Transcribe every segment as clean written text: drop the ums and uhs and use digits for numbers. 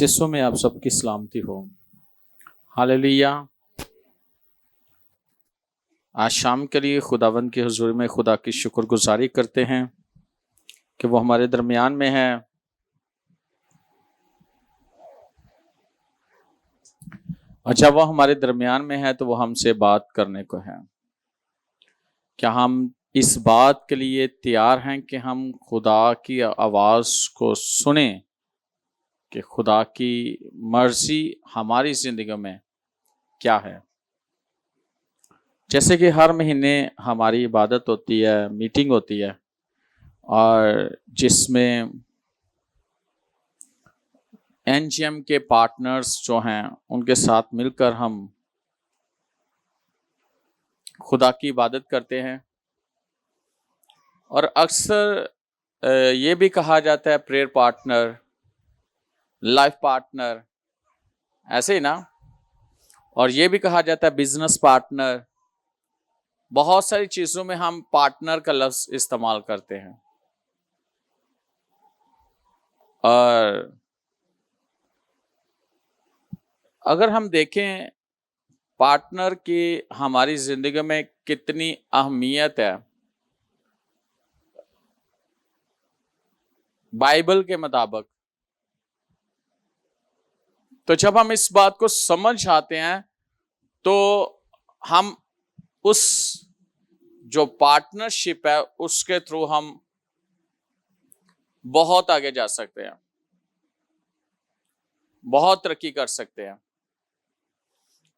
यीशु में आप सबकी सलामती हो। हालेलुया। आज शाम के लिए खुदावंद की हुजूरी में खुदा की शुक्रगुजारी करते हैं कि वो हमारे दरमियान में है। और जब वो हमारे दरमियान में है तो वो हमसे बात करने को है। क्या हम इस बात के लिए तैयार हैं कि हम खुदा की आवाज़ को सुने कि खुदा की मर्जी हमारी जिंदगी में क्या है। जैसे कि हर महीने हमारी इबादत होती है, मीटिंग होती है, और जिसमें एनजीएम के पार्टनर्स जो हैं उनके साथ मिलकर हम खुदा की इबादत करते हैं। और अक्सर ये भी कहा जाता है प्रेयर पार्टनर, लाइफ पार्टनर, ऐसे ही ना। और ये भी कहा जाता है बिजनेस पार्टनर। बहुत सारी चीजों में हम पार्टनर का लफ्ज इस्तेमाल करते हैं। और अगर हम देखें पार्टनर की हमारी जिंदगी में कितनी अहमियत है, बाइबल के मुताबिक, तो जब हम इस बात को समझ आते हैं तो हम उस जो पार्टनरशिप है उसके थ्रू हम बहुत आगे जा सकते हैं, बहुत तरक्की कर सकते हैं।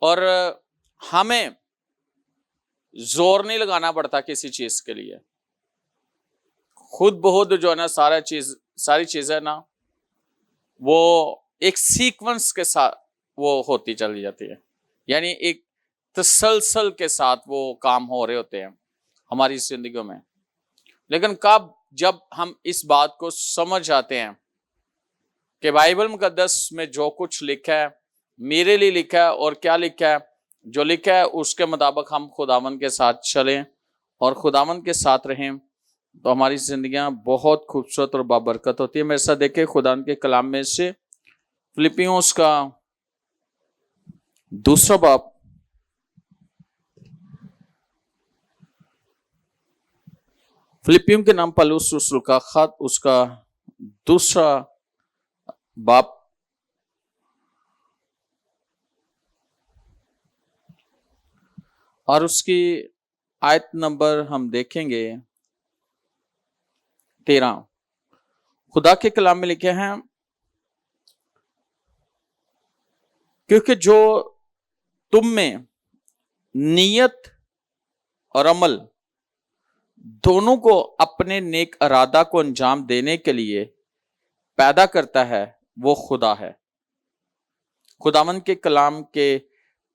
और हमें जोर नहीं लगाना पड़ता किसी चीज के लिए। खुद बहुत जो है ना सारी चीजें ना वो एक सीक्वेंस के साथ वो होती चली जाती है, यानी एक तसलसल के साथ वो काम हो रहे होते हैं हमारी जिंदगी में। लेकिन जब हम इस बात को समझ आते हैं कि बाइबल मुकद्दस में जो कुछ लिखा है मेरे लिए लिखा है, और क्या लिखा है, जो लिखा है उसके मुताबिक हम खुदावन के साथ चलें और खुदावन के साथ रहें, तो हमारी जिंदगियां बहुत खूबसूरत और बाबरकत होती है। मेरे साथ देखे खुदा के कलाम में से फिलिपियोस का 2 बाब, फिलिपियों के नाम पौलुस रसूल का खत, उसका 2 बाब और उसकी आयत नंबर हम देखेंगे 13। खुदा के कलाम में लिखे हैं, क्योंकि जो तुम में नियत और अमल दोनों को अपने नेक इरादा को अंजाम देने के लिए पैदा करता है वो खुदा है। खुदावन के कलाम के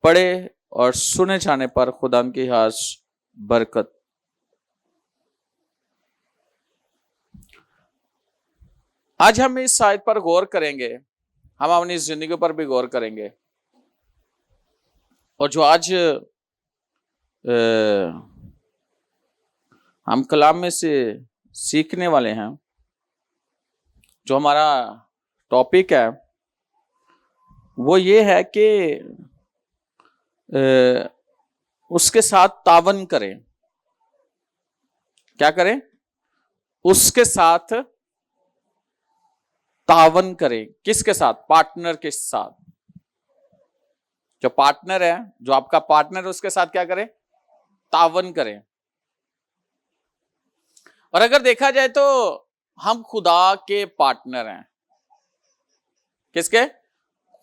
पढ़े और सुने जाने पर खुदा की हाज बरकत। आज हम इस आयत पर गौर करेंगे, हम अपनी जिंदगी पर भी गौर करेंगे। और जो आज हम कलाम में से सीखने वाले हैं, जो हमारा टॉपिक है वो ये है कि उसके साथ तावन करें। क्या करें? उसके साथ तावन करें। किसके साथ? पार्टनर के साथ। जो पार्टनर है, जो आपका पार्टनर है, उसके साथ क्या करें? तावन करें। और अगर देखा जाए तो हम खुदा के पार्टनर हैं। किसके?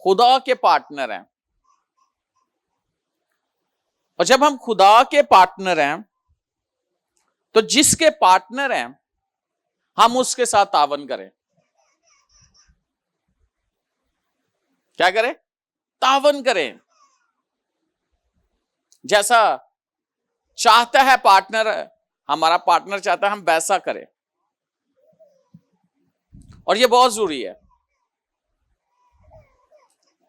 खुदा के पार्टनर हैं। और जब हम खुदा के पार्टनर हैं तो जिसके पार्टनर हैं हम उसके साथ तावन करें। क्या करें? तावन करें। जैसा चाहता है पार्टनर, हमारा पार्टनर चाहता है हम वैसा करें। और ये बहुत जरूरी है,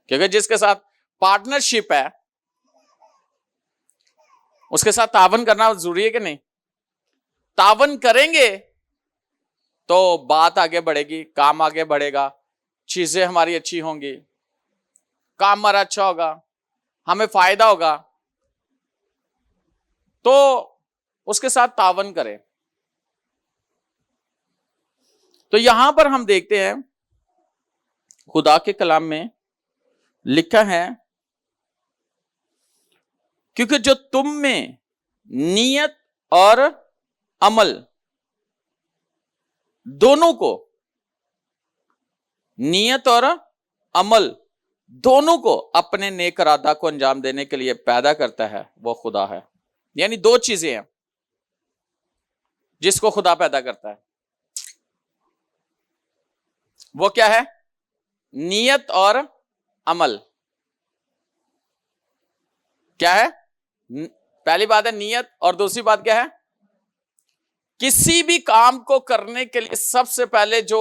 क्योंकि जिसके साथ पार्टनरशिप है उसके साथ तावन करना जरूरी है कि नहीं? तावन करेंगे तो बात आगे बढ़ेगी, काम आगे बढ़ेगा, चीजें हमारी अच्छी होंगी, काम हमारा अच्छा होगा, हमें फायदा होगा, तो उसके साथ तावन करें। तो यहां पर हम देखते हैं खुदा के कलाम में लिखा है, क्योंकि जो तुम में नियत और अमल दोनों को, नियत और अमल दोनों को अपने नेक इरादा को अंजाम देने के लिए पैदा करता है, वो खुदा है। यानी दो चीजें हैं जिसको खुदा पैदा करता है। वो क्या है? नियत और अमल। क्या है? पहली बात है नियत, और दूसरी बात क्या है? किसी भी काम को करने के लिए सबसे पहले जो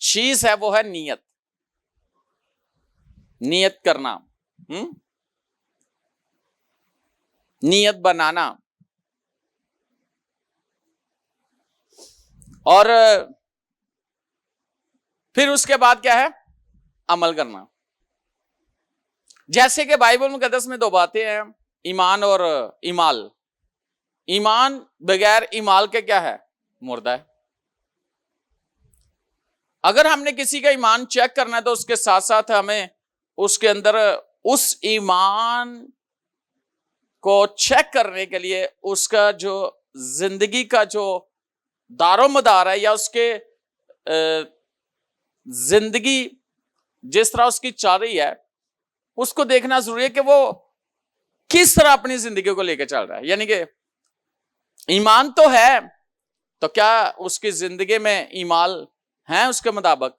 चीज है वो है नियत, नियत करना, नियत बनाना, और फिर उसके बाद क्या है? अमल करना। जैसे कि बाइबल मुकद्दस में दो बातें हैं, ईमान और ईमाल। ईमान बगैर ईमाल के क्या है? मुर्दा है। अगर हमने किसी का ईमान चेक करना है तो उसके साथ साथ हमें उसके अंदर उस ईमान को चेक करने के लिए उसका जो जिंदगी का जो दारोमदार है, या उसके जिंदगी जिस तरह उसकी चल रही है, उसको देखना जरूरी है कि वो किस तरह अपनी जिंदगी को लेकर चल रहा है। यानी कि ईमान तो है, तो क्या उसकी जिंदगी में ईमाल है उसके मुताबिक?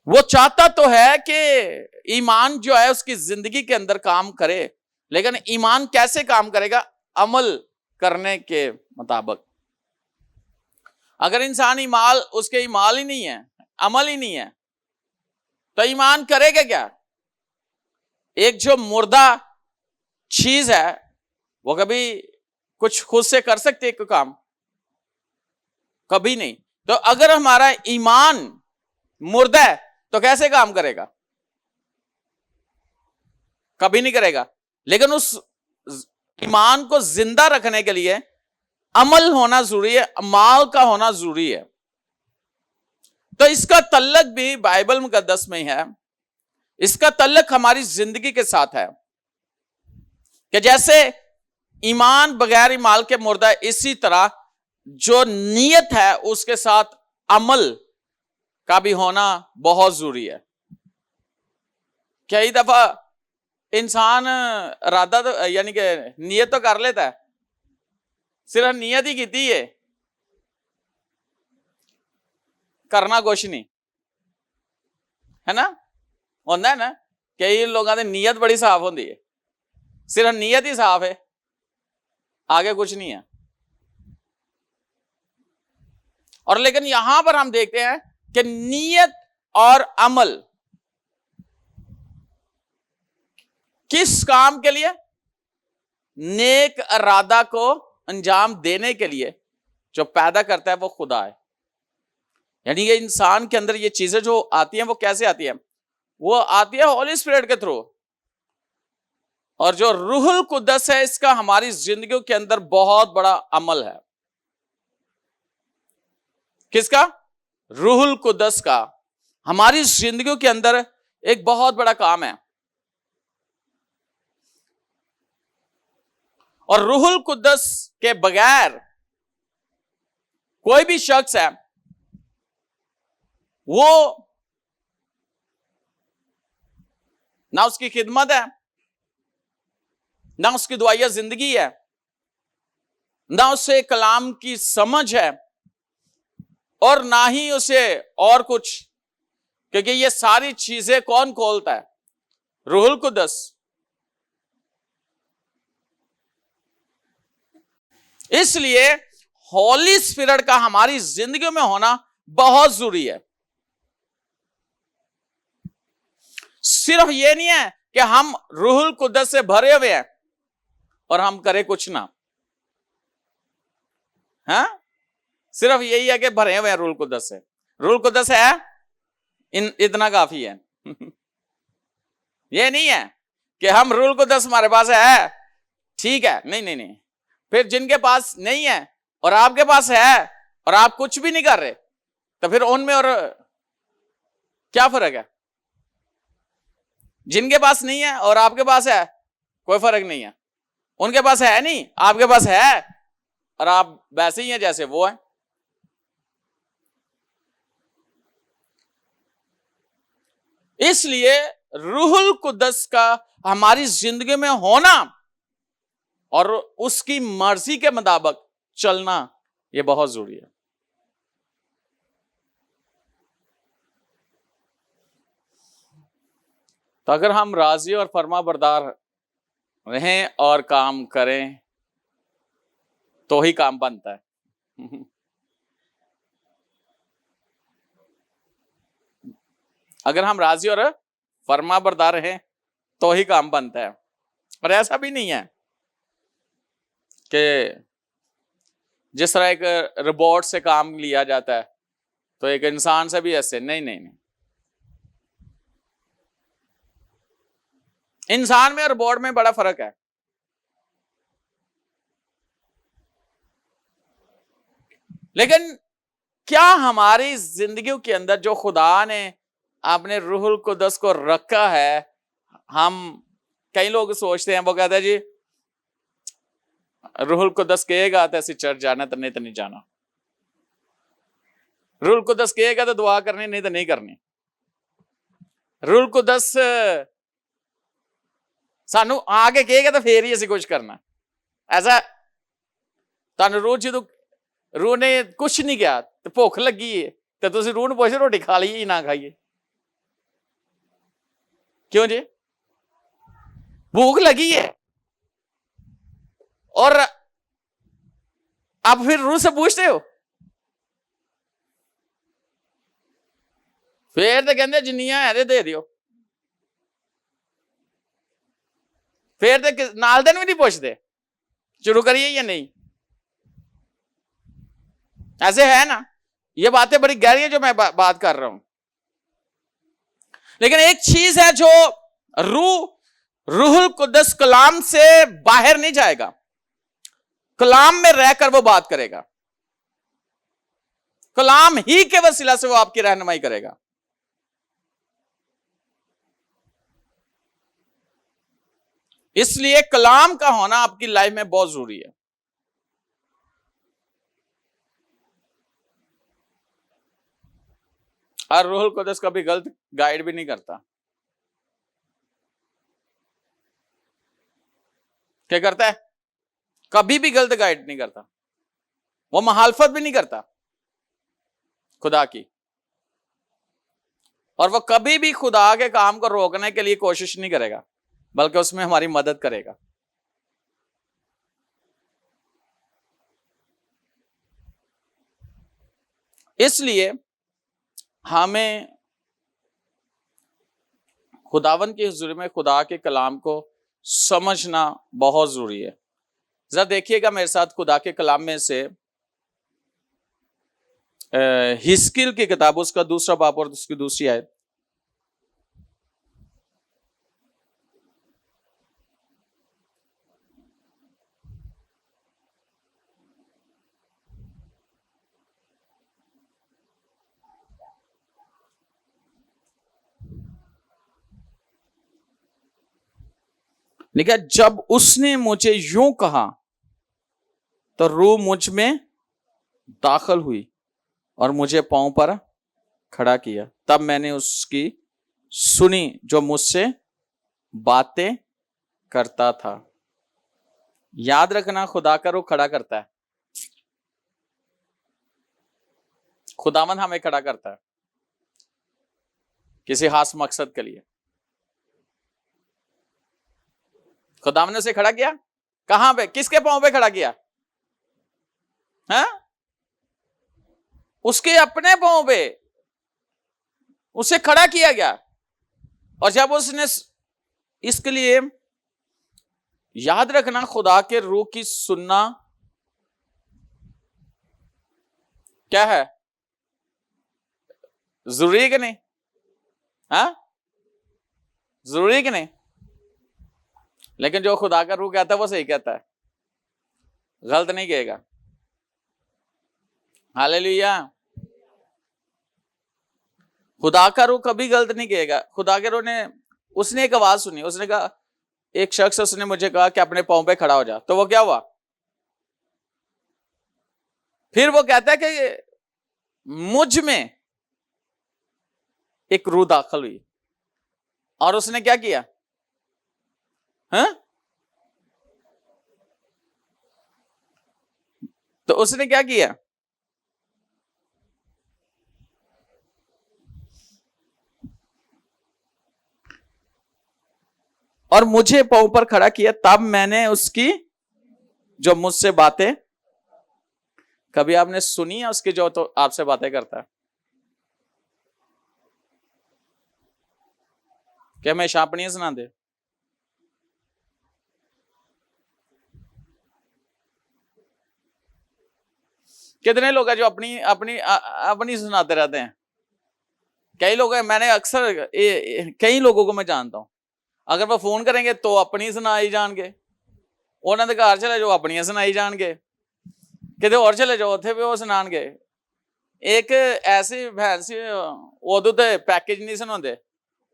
वो चाहता तो है कि ईमान जो है उसकी जिंदगी के अंदर काम करे, लेकिन ईमान कैसे काम करेगा? अमल करने के मुताबिक। अगर इंसान ईमान, उसके ईमान ही नहीं है, अमल ही नहीं है, तो ईमान करेगा क्या? एक जो मुर्दा चीज है वो कभी कुछ खुद से कर सकती है कोई काम? कभी नहीं। तो अगर हमारा ईमान मुर्दा है तो कैसे काम करेगा? कभी नहीं करेगा। लेकिन उस ईमान को जिंदा रखने के लिए अमल होना जरूरी है, अमाल का होना जरूरी है। तो इसका तल्लक भी बाइबल मुकद्दस में है, इसका तल्लक हमारी जिंदगी के साथ है कि जैसे ईमान बगैर ईमाल के मुर्दा है, इसी तरह जो नियत है उसके साथ अमल का भी होना बहुत जरूरी है। कई दफा इंसान इरादा तो यानी कि नियत तो कर लेता है, सिर्फ नियत ही की है, करना कुछ नहीं है ना। होता है ना, कई लोगों की नीयत बड़ी साफ होती है, सिर्फ नीयत ही साफ है, आगे कुछ नहीं है। और लेकिन यहां पर हम देखते हैं कि नीयत और अमल किस काम के लिए? नेक इरादा को अंजाम देने के लिए जो पैदा करता है वो खुदा है। यानी कि इंसान के अंदर ये चीजें जो आती हैं वो कैसे आती हैं? वो आती है होली स्पिरिट के थ्रू। और जो रूहुल कुद्दस है, इसका हमारी जिंदगियों के अंदर बहुत बड़ा अमल है। किसका? रूहुल कुद्दस का हमारी जिंदगियों के अंदर एक बहुत बड़ा काम है। और रूहुल कुद्दस के बगैर कोई भी शख्स है वो ना उसकी खिदमत है, ना उसकी दुआया जिंदगी है, ना उसे कलाम की समझ है, और ना ही उसे और कुछ, क्योंकि ये सारी चीजें कौन खोलता है? रूहुल कुद्दस। इसलिए होली स्पिरिट का हमारी जिंदगी में होना बहुत जरूरी है। सिर्फ ये नहीं है कि हम रूहुल कुद्दस से भरे हुए हैं और हम करें कुछ ना, हाँ, सिर्फ यही है कि भरे हुए हैं रूहुल कुद्दस से, रूहुल कुद्दस है, इतना काफी है। ये नहीं है कि हम रूहुल कुद्दस हमारे पास है, ठीक है, नहीं नहीं नहीं। फिर जिनके पास नहीं है और आपके पास है और आप कुछ भी नहीं कर रहे, तो फिर उनमें और क्या फर्क है? जिनके पास नहीं है और आपके पास है, कोई फर्क नहीं है। उनके पास है नहीं, आपके पास है, और आप वैसे ही हैं जैसे वो है। इसलिए रूहुल कुद्दस का हमारी जिंदगी में होना और उसकी मर्जी के मुताबिक चलना, यह बहुत जरूरी है। तो अगर हम राजी और फर्माबरदार रहें और काम करें तो ही काम बनता है। अगर हम राजी और फर्माबरदार हैं तो ही काम बनता है। और ऐसा भी नहीं है कि जिस तरह एक रोबोट से काम लिया जाता है तो एक इंसान से भी ऐसे, नहीं नहीं नहीं। इंसान में और रोबोट में बड़ा फर्क है। लेकिन क्या हमारी जिंदगी के अंदर जो खुदा ने अपने रूहुल कुद्दस को रखा है, हम कई लोग सोचते हैं, वो कहते हैं जी रूहुल कुद्दस कहेगा तो ऐसी चर्च जाना, तो नहीं जाना। रूहुल कुद्दस कहेगा तो दुआ करनी, नहीं तो नहीं करनी। रूहुल कुद्दस सानू आके कहेगा तो फिर ही असी कुछ करना। ऐसा तुहानू रोज जो रूह ने कुछ नहीं किया तो भुख लगी है तो तुसी रूह नूं पुछो रोटी खा लीए ना खाइए, क्यों जी? भूख लगी है और आप फिर रूह से पूछते हो? फिर तो कहते जिन्नियां है दे दियो। फिर तो नाल दिन भी नहीं पूछते शुरू करिए या नहीं। ऐसे है ना, ये बातें बड़ी गहरी है जो मैं बात कर रहा हूं। लेकिन एक चीज है जो रूहुल कुद्दस कलाम से बाहर नहीं जाएगा, कलाम में रहकर वो बात करेगा, कलाम ही के वसीला से वो आपकी रहनुमाई करेगा। इसलिए कलाम का होना आपकी लाइफ में बहुत जरूरी है। और रूहुल कुद्दस कभी गलत गाइड भी नहीं करता। क्या करता है? कभी भी गलत गाइड नहीं करता। वो मुखालफत भी नहीं करता खुदा की, और वो कभी भी खुदा के काम को रोकने के लिए कोशिश नहीं करेगा, बल्कि उसमें हमारी मदद करेगा। इसलिए हमें खुदावन की हुजूरी में खुदा के कलाम को समझना बहुत जरूरी है। जरा देखिएगा मेरे साथ खुदा के कलाम में से हिस्किल की किताब, उसका दूसरा बाब और उसकी दूसरी आयत। लेकिन जब उसने मुझे यूं कहा तो रूह मुझ में दाखिल हुई और मुझे पांव पर खड़ा किया। तब मैंने उसकी सुनी जो मुझसे बातें करता था। याद रखना, खुदा का रूह खड़ा करता है। खुदावन हमें खड़ा करता है किसी खास मकसद के लिए। खुदावन ने उसे खड़ा किया कहां पे? किसके पांव पे खड़ा किया? है उसके अपने पांव पे उसे खड़ा किया गया। और जब उसने इसके लिए, याद रखना, खुदा के रूह की सुनना क्या है? जरूरी है कि नहीं? हाँ, जरूरी है कि नहीं? लेकिन जो खुदा का रूह कहता है वो सही कहता है, गलत नहीं कहेगा। हालेलुया। खुदा का रूह कभी गलत नहीं कहेगा। खुदा के रूह ने, उसने एक आवाज सुनी, उसने कहा, एक शख्स उसने मुझे कहा कि अपने पांव पे खड़ा हो जा, तो वो क्या हुआ? फिर वो कहता है कि मुझ में एक रूह दाखिल हुई और उसने क्या किया? हाँ? तो उसने क्या किया? और मुझे पांव पर खड़ा किया। तब मैंने उसकी जो मुझसे बातें, कभी आपने सुनी है उसकी जो तो आपसे बातें करता है? क्या मैं शापनी सुना दे? कितने लोग हैं जो अपनी अपनी अपनी सुनाते रहते हैं? कई लोग हैं, मैंने अक्सर कई लोगों को मैं जानता हूं, अगर वो फोन करेंगे तो अपनी सुनाई जाएंगे, उन्होंने घर चले जाओ अपनी सुनाई जाएंगे, कितने और चले जाओ उथे भी वो सुनाएंगे। एक ऐसी भैन सी, उदों तो पैकेज नहीं सुनाते,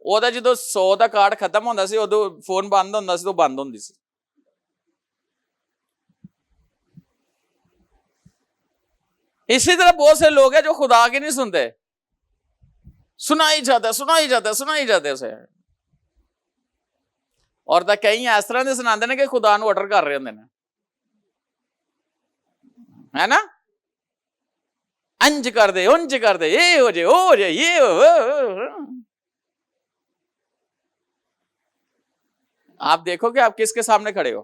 ਉਹਦਾ ਜਦੋਂ 100 ਦਾ ਕਾਰਡ ਖਤਮ ਹੁੰਦਾ ਸੀ ਉਦੋਂ ਫੋਨ ਬੰਦ ਹੁੰਦਾ ਸੀ, तो ਬੰਦ ਹੁੰਦੀ ਸੀ। इसी तरह बहुत से लोग हैं जो खुदा के नहीं सुनते, सुनाई जाते उसे। और तो कई इस तरह के सुनाते हैं कि खुदा ਨੂੰ ऑर्डर कर रहे होंगे ने, है ना, अंज कर दे उंज कर दे, ये हो जाए वो हो जाए, ये हो। आप देखो कि आप किसके सामने खड़े हो।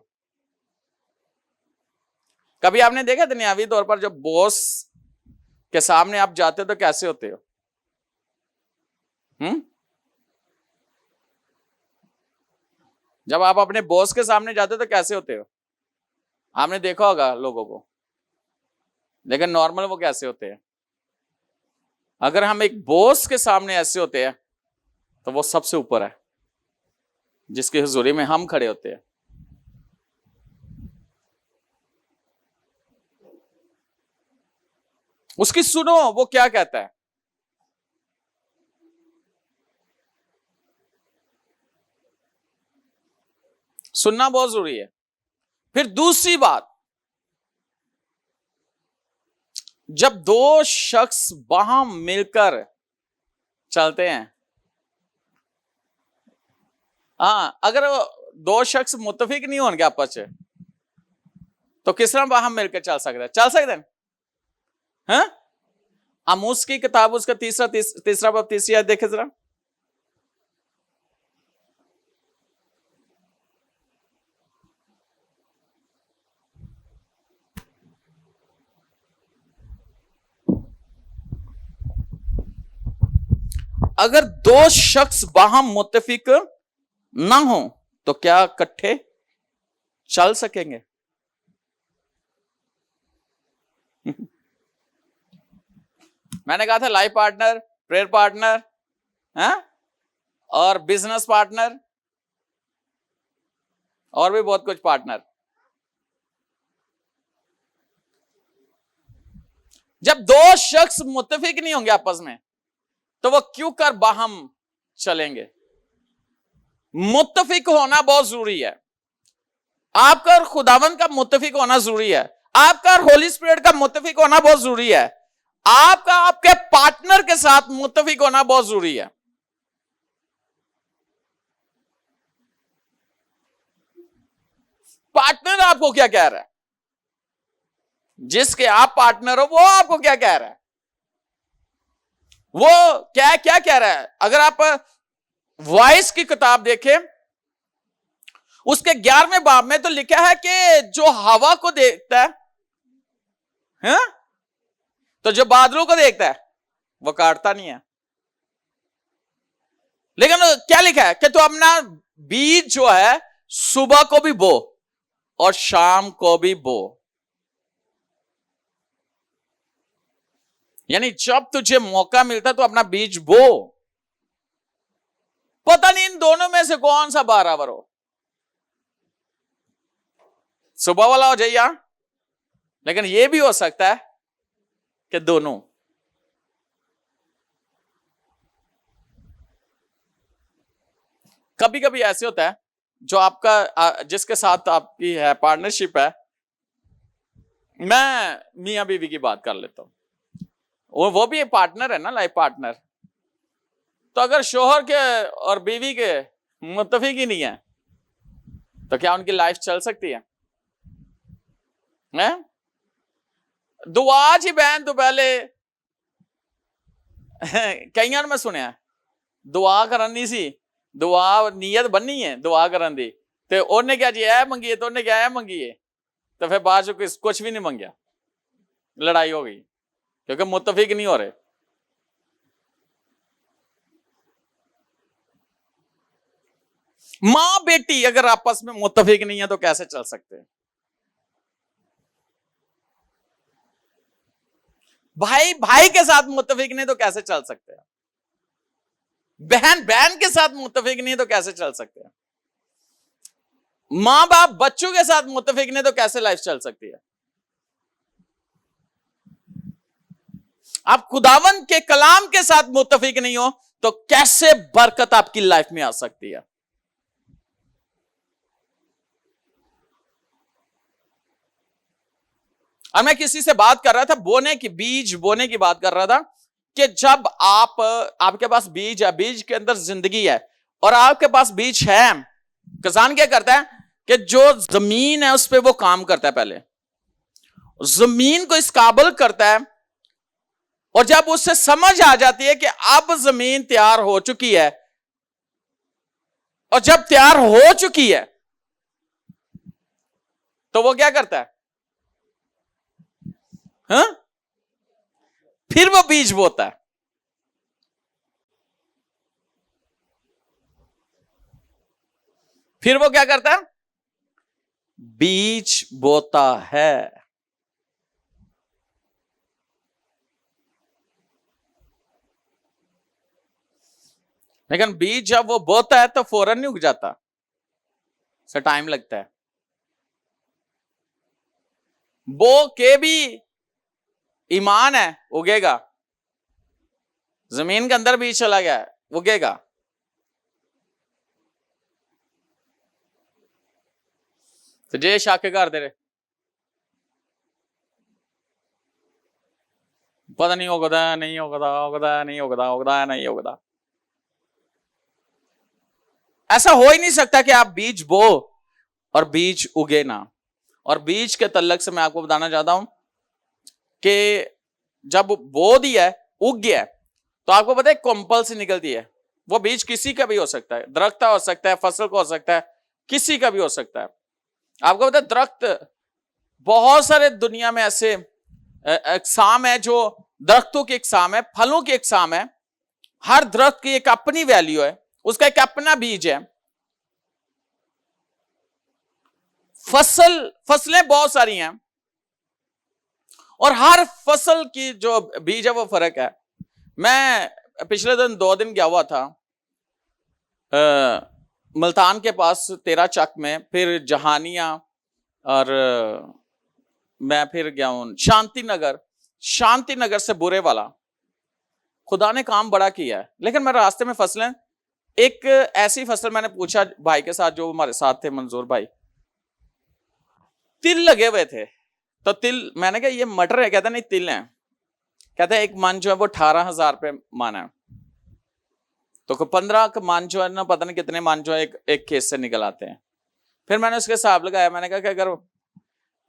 कभी आपने देखा दुनियावी तौर पर जब बॉस के सामने आप जाते हो तो कैसे होते हो? जब आप अपने बॉस के सामने जाते हो तो कैसे होते हो? आपने देखा होगा लोगों को, लेकिन नॉर्मल वो कैसे होते हैं? अगर हम एक बॉस के सामने ऐसे होते हैं तो वो सबसे ऊपर है, जिसकी हुजूरी में हम खड़े होते हैं। उसकी सुनो वो क्या कहता है। सुनना बहुत जरूरी है। फिर दूसरी बात, जब दो शख्स वहां मिलकर चलते हैं, हाँ, अगर दो शख्स मुत्तफिक नहीं होंगे आपस में तो किस तरह वहां मिलकर चल सकते हैं? हाँ? आमोस की किताब उसका तीसरा बाब तीसरी आयत देखे जरा। अगर दो शख्स वहां मुत्तफिक ना हो तो क्या इकट्ठे चल सकेंगे? मैंने कहा था लाइफ पार्टनर, प्रेयर पार्टनर, और बिजनेस पार्टनर, और भी बहुत कुछ पार्टनर। जब दो शख्स मुत्तफिक नहीं होंगे आपस में तो वो क्यों कर बाहम चलेंगे? मुत्तफिक होना बहुत जरूरी है। आपका और खुदावन का मुत्तफिक होना जरूरी है। आपका और होली स्पिरिट का मुत्तफिक होना बहुत जरूरी है। आपका आपके पार्टनर के साथ मुत्तफिक होना बहुत जरूरी है। पार्टनर आपको क्या कह रहा है? जिसके आप पार्टनर हो वो आपको क्या कह रहा है? वो क्या क्या कह रहा है? अगर आप वॉइस की किताब देखें उसके 11वें बाब में तो लिखा है कि जो हवा को देखता है, तो जो बादलों को देखता है वो काटता नहीं है। लेकिन क्या लिखा है कि तू अपना बीज जो है सुबह को भी बो और शाम को भी बो। यानी जब तुझे मौका मिलता तो अपना बीज बो। पता नहीं इन दोनों में से कौन सा बराबर हो, सुबह वाला हो जाइए, लेकिन यह भी हो सकता है कि दोनों। कभी कभी ऐसे होता है जो आपका जिसके साथ आपकी है पार्टनरशिप है, मैं मियां बीवी की बात कर लेता हूं, वो भी एक पार्टनर है ना, लाइफ पार्टनर। तो अगर शोहर के और बीवी के मुत्तफिक ही नहीं है तो क्या उनकी लाइफ चल सकती है? दुआ जी बहन तो पहले कई मैं सुनिया दुआ करनी सी, दुआ नीयत बननी है दुआ करन दी, ते उन्हें क्या जी ऐ मंगी तो उन्हें क्या ऐ मंगी है, तो फिर बाद कुछ भी नहीं मंगया, लड़ाई हो गई क्योंकि मुत्तफिक नहीं हो रहे। मां बेटी अगर आपस में मुत्तफिक नहीं है तो कैसे चल सकते हैं? भाई भाई के साथ मुत्तफिक नहीं तो कैसे चल सकते हैं? बहन बहन के साथ मुत्तफिक नहीं तो कैसे चल सकते हैं? मां बाप बच्चों के साथ मुत्तफिक नहीं तो कैसे लाइफ चल सकती है? आप खुदावन के कलाम के साथ मुत्तफिक नहीं हो तो कैसे बरकत आपकी लाइफ में आ सकती है? और मैं किसी से बात कर रहा था बोने की, बीज बोने की बात कर रहा था कि जब आपके पास बीज है, बीज के अंदर जिंदगी है और आपके पास बीज है, किसान क्या करता है कि जो जमीन है उस पर वो काम करता है, पहले जमीन को इस काबिल करता है, और जब उससे समझ आ जाती है कि अब जमीन तैयार हो चुकी है, और जब तैयार हो चुकी है तो वो क्या करता है? हा? फिर वो बीज बोता है। फिर वो क्या करता है? बीज बोता है। लेकिन बीज जब वो बोता है तो फौरन नहीं उग जाता, से टाइम लगता है। बो के भी ईमान है, उगेगा। जमीन के अंदर बीज चला गया है, उगेगा। तो जे शक कर दे रहे, पता नहीं उगदा नहीं उगदा, उगदा नहीं उगदा, उगदा नहीं उगदा। ऐसा हो ही नहीं सकता कि आप बीज बो और बीज उगे ना। और बीज के तल्लक से मैं आपको बताना चाहता हूं कि जब बो दिया है, उग गया है, तो आपको पता है कंपल्स निकलती है। वो बीज किसी का भी हो सकता है, दरख्त हो सकता है, फसल को हो सकता है, किसी का भी हो सकता है। आपको पता है दरख्त, बहुत सारे दुनिया में ऐसे अकसाम है जो दरख्तों की अकसाम है, फलों की अकसाम है। हर दरख्त की एक अपनी वैल्यू है, उसका एक अपना बीज है। फसलें बहुत सारी हैं और हर फसल की जो बीज है वो फर्क है। मैं पिछले दिन 2 दिन गया हुआ था मुल्तान के पास 13 चक में, फिर जहानिया, और मैं फिर गया हूं शांति नगर से बुरे वाला। खुदा ने काम बड़ा किया है, लेकिन मैं रास्ते में फसलें, एक ऐसी फसल मैंने पूछा भाई के साथ जो हमारे साथ थे, मंजूर भाई, तिल लगे हुए थे। तो तिल, मैंने कहा ये मटर है, कहता नहीं तिल है। कहता है एक मन जो है वो 18,000 रुपये मन है। तो 15 मन जो है ना, पता नहीं कितने मन जो है एक खेत से निकल आते हैं। फिर मैंने उसके हिसाब लगाया, मैंने कहा कि अगर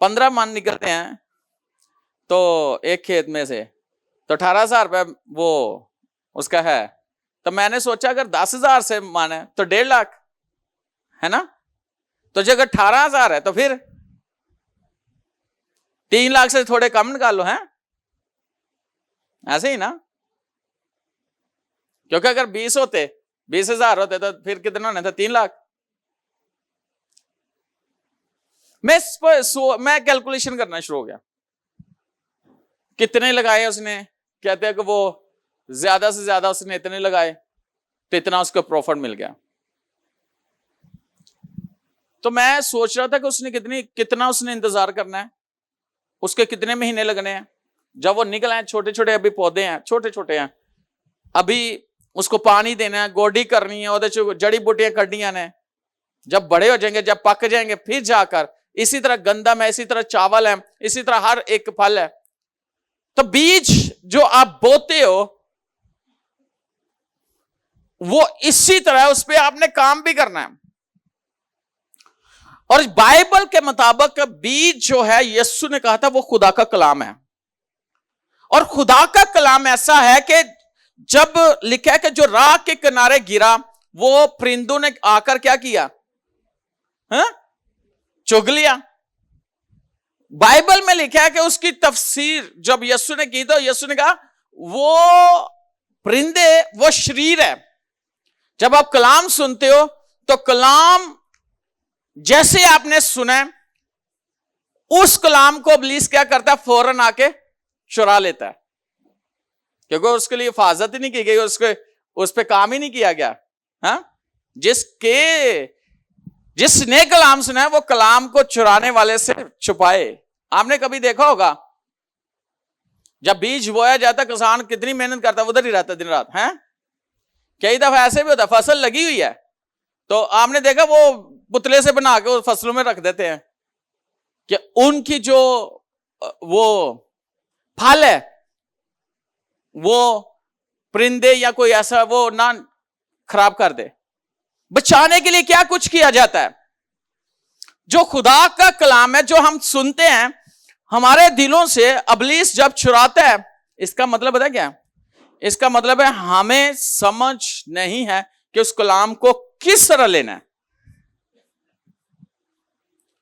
15 मन निकलते हैं तो एक खेत में से, तो 18,000 रुपये वो उसका है। तो मैंने सोचा अगर 10,000 से मन है तो 1.5 लाख है ना। तो जब 18,000 है तो फिर 3 लाख से थोड़े कम निकालो, हैं ऐसे ही ना। क्योंकि अगर 20,000 होते तो फिर कितना होने था? 3 लाख। मैं कैलकुलेशन करना शुरू हो गया, कितने लगाए उसने, कहते हैं कि वो ज्यादा से ज्यादा उसने इतने लगाए तो इतना उसको प्रॉफिट मिल गया। तो मैं सोच रहा था कि उसने कितना उसने इंतजार करना है, उसके कितने महीने लगने हैं। जब वो निकल आए, छोटे छोटे अभी पौधे हैं, छोटे छोटे हैं, अभी उसको पानी देना है, गोडी करनी है, और जड़ी बूटियां करनी ने। जब बड़े हो जाएंगे, जब पक जाएंगे, फिर जाकर इसी तरह गंदम है, इसी तरह चावल है, इसी तरह हर एक फल है। तो बीज जो आप बोते हो वो इसी तरह उस पर आपने काम भी करना है। और बाइबल के मुताबिक बीज जो है, यीशु ने कहा था वो खुदा का कलाम है। और खुदा का कलाम ऐसा है कि जब लिखा है कि जो राह के किनारे गिरा, वो परिंदों ने आकर क्या किया, चुग लिया। बाइबल में लिखा है कि उसकी तफसीर जब यीशु ने की तो यीशु ने कहा वो परिंदे वो शरीर है। जब आप कलाम सुनते हो तो कलाम जैसे आपने सुना, उस कलाम को इब्लीस क्या करता है, फौरन आके चुरा लेता है, क्योंकि उसके लिए हिफाजत ही नहीं की गई, उस पे काम ही नहीं किया गया। जिसने कलाम सुना है वो कलाम को चुराने वाले से छुपाए। आपने कभी देखा होगा जब बीज बोया जाता, किसान कितनी मेहनत करता है, उधर ही रहता दिन रात है। कई दफा ऐसे भी होता है, फसल लगी हुई है तो आपने देखा वो पुतले से बना के फसलों में रख देते हैं कि उनकी जो वो फल है वो परिंदे या कोई ऐसा वो ना खराब कर दे। बचाने के लिए क्या कुछ किया जाता है। जो खुदा का कलाम है, जो हम सुनते हैं, हमारे दिलों से इब्लीस जब चुराता है, इसका मतलब पता क्या है? इसका मतलब है हमें समझ नहीं है कि उस कलाम को किस तरह लेना है।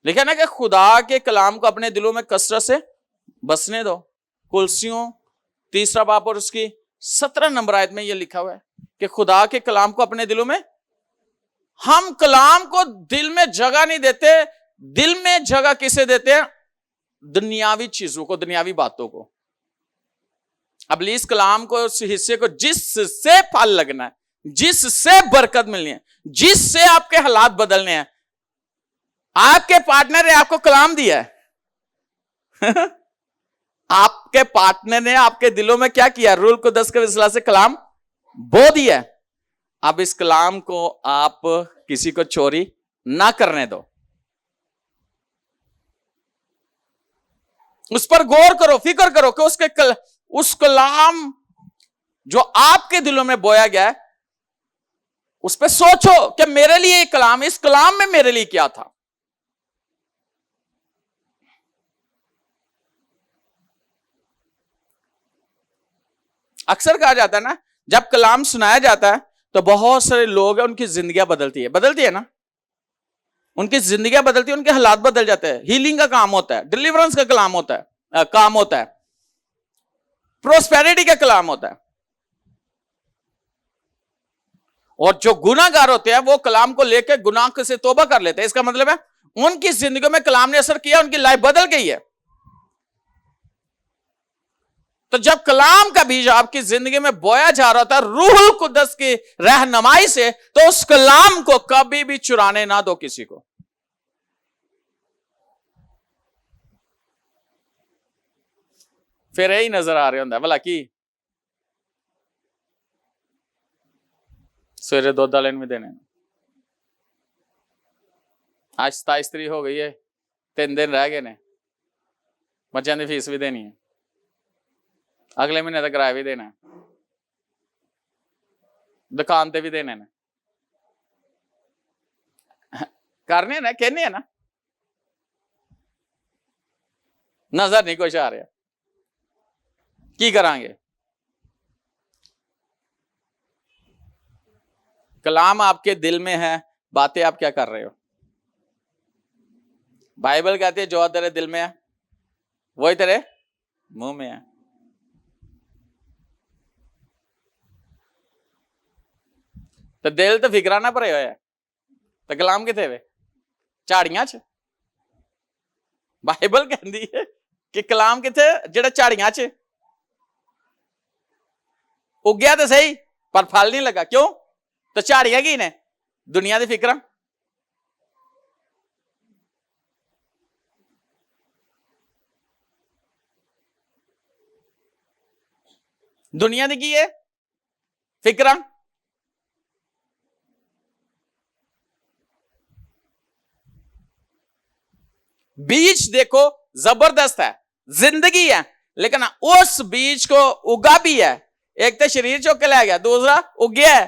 लिखा ना कि खुदा के कलाम को अपने दिलों में कसरत से बसने दो। कुलसियों 3 बाब और उसकी 17 नंबर आयत में यह लिखा हुआ है कि खुदा के कलाम को अपने दिलों में, हम कलाम को दिल में जगह नहीं देते। दिल में जगह किसे देते हैं? दुनियावी चीजों को, दुनियावी बातों को। इब्लीस कलाम को, उस हिस्से को जिससे फल लगना है, जिससे बरकत मिलनी है, जिससे आपके हालात बदलने हैं। आपके पार्टनर ने आपको कलाम दिया है आपके पार्टनर ने आपके दिलों में क्या किया? रूल को 10 के वसीला से कलाम बो दिया। अब इस कलाम को आप किसी को चोरी ना करने दो, उस पर गौर करो, फिक्र करो कि उस कलाम जो आपके दिलों में बोया गया है, उस पर सोचो कि मेरे लिए कलाम, इस कलाम में मेरे लिए क्या था। अक्सर कहा जाता है ना, जब कलाम सुनाया जाता है तो बहुत सारे लोग हैं, उनकी जिंदगियां बदलती है ना, उनकी जिंदगियां बदलती है, उनके हालात बदल जाते हैं। हीलिंग का काम होता है, डिलीवरेंस का कलाम होता है, काम होता है, प्रोस्पेरिटी का कलाम होता है। और जो गुनाहगार होते हैं वो कलाम को लेकर गुनाह से तौबा कर लेते हैं। इसका मतलब है उनकी जिंदगी में कलाम ने असर किया, उनकी लाइफ बदल गई है। तो जब कलाम का बीज आपकी जिंदगी में बोया जा रहा था रूहुल कुद्दस की रहनुमाई से, तो उस कलाम को कभी भी चुराने ना दो किसी को। फिर यही नजर आ रहा होंगे भला की सवेरे दुध वाले में देने, आज 27 तारीख हो गई है, 3 दिन रह गए ने, बच्चों की फीस भी देनी है, अगले महीने तक किराया भी देना है, दुकान ते भी देने ने, करने ना, कहने है ना, नजर नहीं कुछ आ रहा, की करांगे। कलाम आपके दिल में है, बातें आप क्या कर रहे हो? बाइबल कहती है जो तेरे दिल में है वही तेरे मुंह में है। तो दिल तो फिकराना भरे हुए है, तो कलाम किथे वे? झाड़ियां च। बाइबल कहती है कि कलाम किथे? जेड़ा झाड़ियां च। उग गया तो सही पर फल नहीं लगा, क्यों? तो झाड़ियां की ने दुनिया दी फिक्र। दुनिया दी की है फिक्र। बीज देखो जबरदस्त है, जिंदगी है, लेकिन उस बीज को उगा भी है। एक तो शरीर चुक के ले गया, दूसरा उग गया है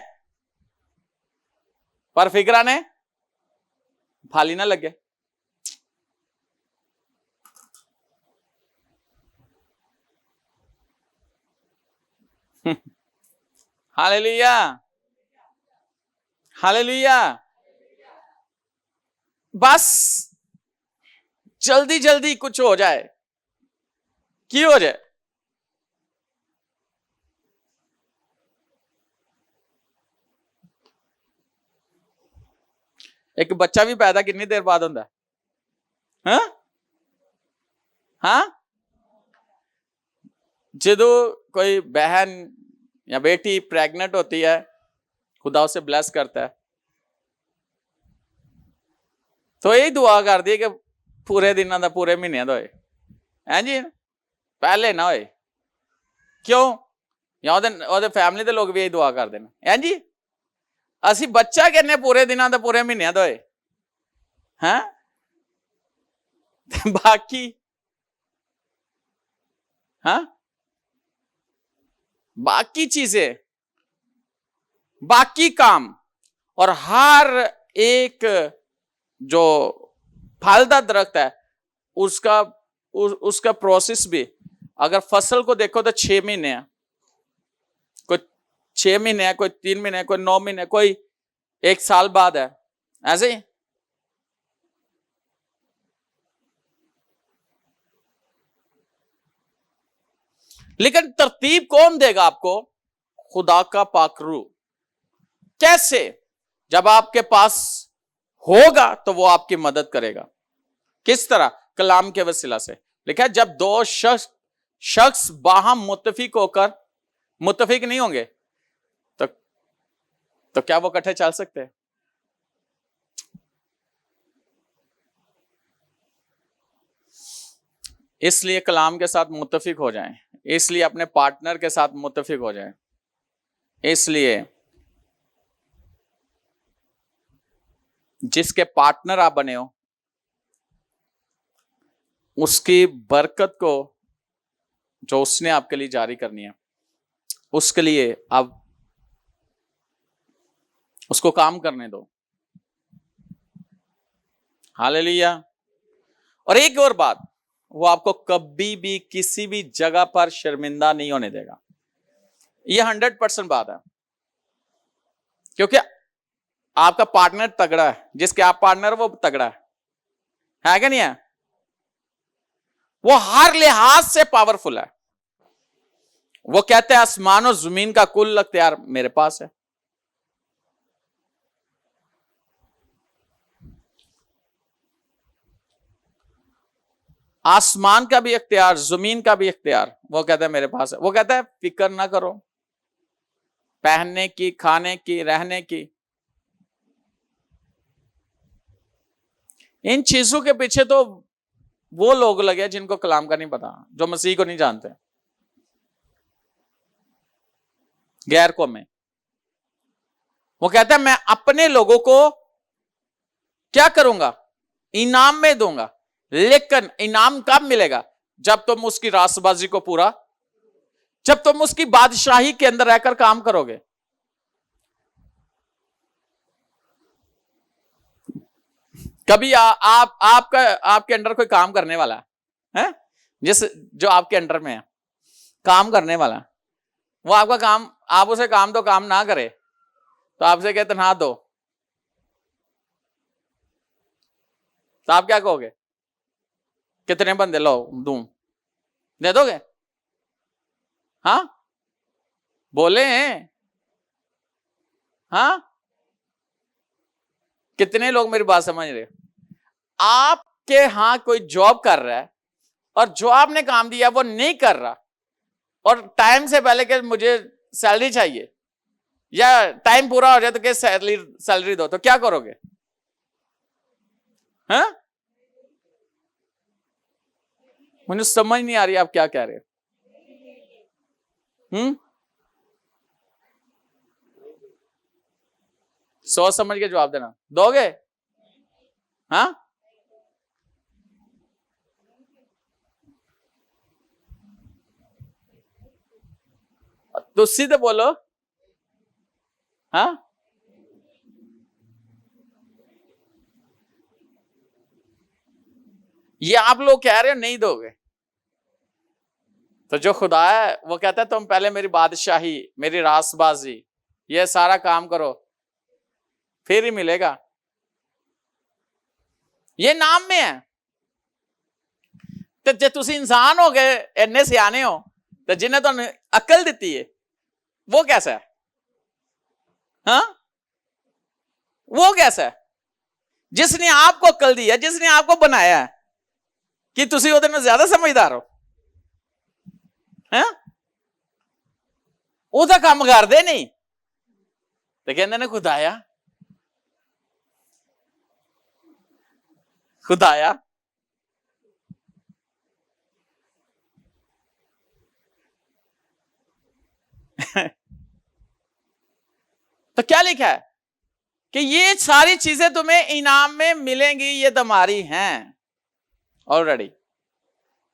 पर फिक्रा ने फाली ना लगे। Hallelujah, hallelujah. बस जल्दी जल्दी कुछ हो जाए, की हो जाए। एक बच्चा भी पैदा कितनी देर बाद होता है? हाँ, जदों कोई बहन या बेटी प्रेग्नेंट होती है, खुदा उसे ब्लेस करता है, तो यही दुआ कर दी कि पूरे दिनों का पूरे महीने का होए, है जी, पहले ना होए। क्यों? या ओदे फैमिली के लोग भी यही दुआ करते हैं, है जी। असी बच्चा कहने पूरे दिनों का पूरे महीने का होए, हैं? बाकी हाँ, बाकी चीजें, बाकी काम और हर एक जो फल का दरख्त है उसका प्रोसेस भी, अगर फसल को देखो तो 6 महीने है, कोई 6 महीने है, कोई 3 महीने है, कोई 9 महीने, कोई 1 साल बाद है, ऐसे ही। लेकिन तरतीब कौन देगा आपको? खुदा का पाक रूह। कैसे? जब आपके पास होगा तो वो आपकी मदद करेगा। किस तरह? कलाम के वसीला से। लिखा है जब दो शख्स बाहम मुत्तफिक होकर, मुत्तफिक नहीं होंगे तो क्या वो इकट्ठे चल सकते हैं? इसलिए कलाम के साथ मुत्तफिक हो जाएं, इसलिए अपने पार्टनर के साथ मुत्तफिक हो जाएं, इसलिए जिसके पार्टनर आप बने हो उसकी बरकत को जो उसने आपके लिए जारी करनी है, उसके लिए आप उसको काम करने दो। हालेलुया। और एक और बात, वो आपको कभी भी किसी भी जगह पर शर्मिंदा नहीं होने देगा। ये 100% बात है, क्योंकि आपका पार्टनर तगड़ा है, जिसके आप पार्टनर वो तगड़ा है क्या नहीं है? वो हर लिहाज से पावरफुल है। वो कहते हैं आसमान और जमीन का कुल अख्तियार मेरे पास है। आसमान का भी इख्तियार, जमीन का भी इख्तियार वो कहता है मेरे पास है। वो कहता है फिक्र ना करो पहनने की, खाने की, रहने की। इन चीजों के पीछे तो वो लोग लगे जिनको कलाम का नहीं पता, जो मसीह को नहीं जानते, गैर कौमें। वो कहता है मैं अपने लोगों को क्या करूंगा? इनाम में दूंगा। लेकिन इनाम कब मिलेगा? जब तुम उसकी रास्तबाजी को पूरा, जब तुम उसकी बादशाही के अंदर रहकर काम करोगे। कभी आपके अंडर कोई काम करने वाला है, जिस जो आपके अंडर में है काम करने वाला, वो आपका काम, आप उसे काम तो काम ना करे तो आपसे कहते तनख्वाह दो, तो आप क्या कहोगे? कितने बंदे लो दूं, दे दोगे? हाँ बोले हैं? हाँ, कितने लोग मेरी बात समझ रहे? आपके यहां कोई जॉब कर रहा है और जो आपने काम दिया वो नहीं कर रहा, और टाइम से पहले कि मुझे सैलरी चाहिए, या टाइम पूरा हो जाए तो क्या सैलरी दो, तो क्या करोगे? हैं? मुझे समझ नहीं आ रही आप क्या कह रहे हो। सोच समझ के जवाब देना। दोगे? हाँ, तो सीधे बोलो। हाँ, ये आप लोग कह रहे हो नहीं दोगे, तो जो खुदा है वो कहता है तुम पहले मेरी बादशाही, मेरी रासबाजी, ये सारा काम करो, फिर ही मिलेगा। ये नाम में है। तो जे तुसी इंसान हो गए, इन्ने सियाने हो, तो जिन्हें तो अकल दी है वो कैसा है? हाँ, वो कैसा है? जिसने आपको अकल दी है, जिसने आपको बनाया है, कि तुसी उधर में ज्यादा समझदार हो? हैं? ਉਹਦਾ ਕੰਮ ਕਰਦੇ नहीं, तो कहते ने खुदाया, खुदाया। तो क्या लिखा है कि ये सारी चीजें तुम्हें इनाम में मिलेंगी, ये तुम्हारी हैं ऑलरेडी।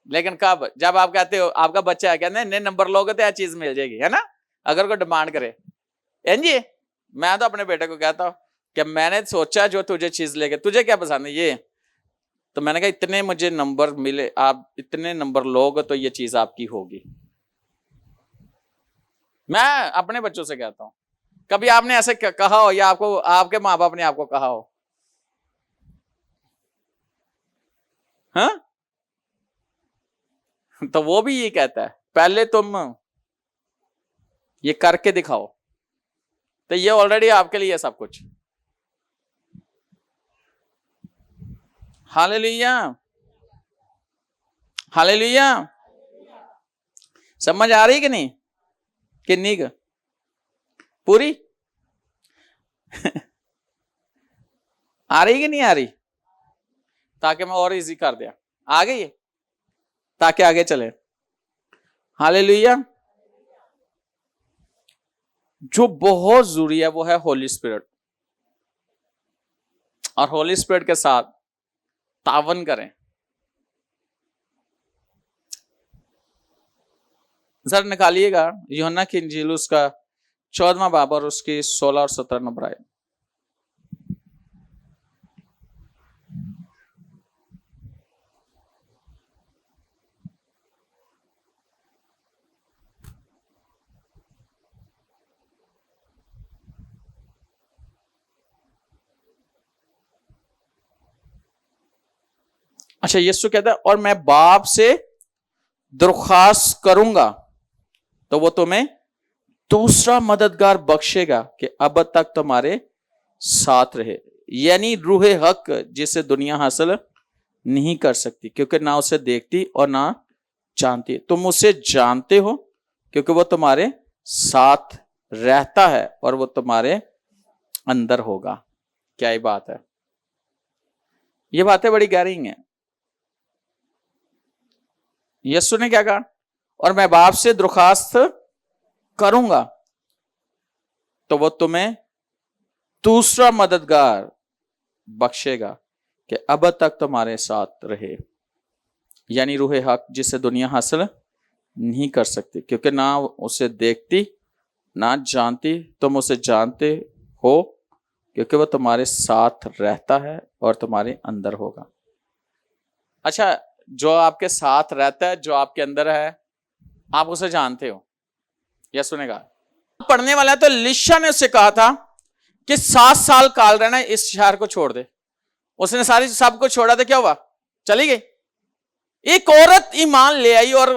लेकिन कब? जब आप कहते हो, आपका बच्चा है, कहते हैं नंबर लोगे तो यह चीज मिल जाएगी, है ना, अगर कोई डिमांड करे। जी, मैं तो अपने बेटे को कहता हूं कि मैंने सोचा जो तुझे चीज लेके, तुझे क्या पसंद है ये, तो मैंने कहा इतने मुझे नंबर मिले, आप इतने नंबर लोगे तो ये चीज आपकी होगी। मैं अपने बच्चों से कहता हूं, कभी आपने ऐसे कहा हो, या आपको आपके माँ बाप ने आपको कहा हो? हाँ, तो वो भी ये कहता है पहले तुम ये करके दिखाओ, तो ये ऑलरेडी आपके लिए सब कुछ। Hallelujah, hallelujah. समझ आ रही कि नहीं? कितनी का पूरी आ रही कि नहीं आ रही? ताकि मैं और इजी कर दिया, आ गई है, ताकि आगे चले। हालेलुया। जो बहुत जरूरी है वो है होली स्पिरिट, और होली स्पिरिट के साथ तावन करें। जरा निकालिएगा यूहन्ना की इंजील उसका 14वां बाब और उसकी 16 और 17 नंबर आए। अच्छा, यीशु कहता है और मैं बाप से दरख्वास्त करूंगा तो वो तुम्हें दूसरा मददगार बख्शेगा कि अब तक तुम्हारे साथ रहे, यानी रूहे हक, जिसे दुनिया हासिल नहीं कर सकती क्योंकि ना उसे देखती और ना जानती। तुम उसे जानते हो क्योंकि वो तुम्हारे साथ रहता है और वो तुम्हारे अंदर होगा। क्या ही बात है, ये बातें बड़ी गहरी हैं। यीशु ने क्या कहा? और मैं बाप से दरख्वास्त करूंगा तो वो तुम्हें दूसरा मददगार बख्शेगा कि अब तक तुम्हारे साथ रहे, यानी रूहे हक, जिसे दुनिया हासिल नहीं कर सकती क्योंकि ना उसे देखती ना जानती। तुम उसे जानते हो क्योंकि वह तुम्हारे साथ रहता है और तुम्हारे अंदर होगा। अच्छा, जो आपके साथ रहता है, जो आपके अंदर है, आप उसे जानते हो। यीशु ने कहा, पढ़ने वाला तो लिशा ने उससे कहा था कि 7 साल काल रहना, इस शहर को छोड़ दे। उसने सारी सब कुछ छोड़ा, तो क्या हुआ? चली गई। एक औरत ईमान ले आई और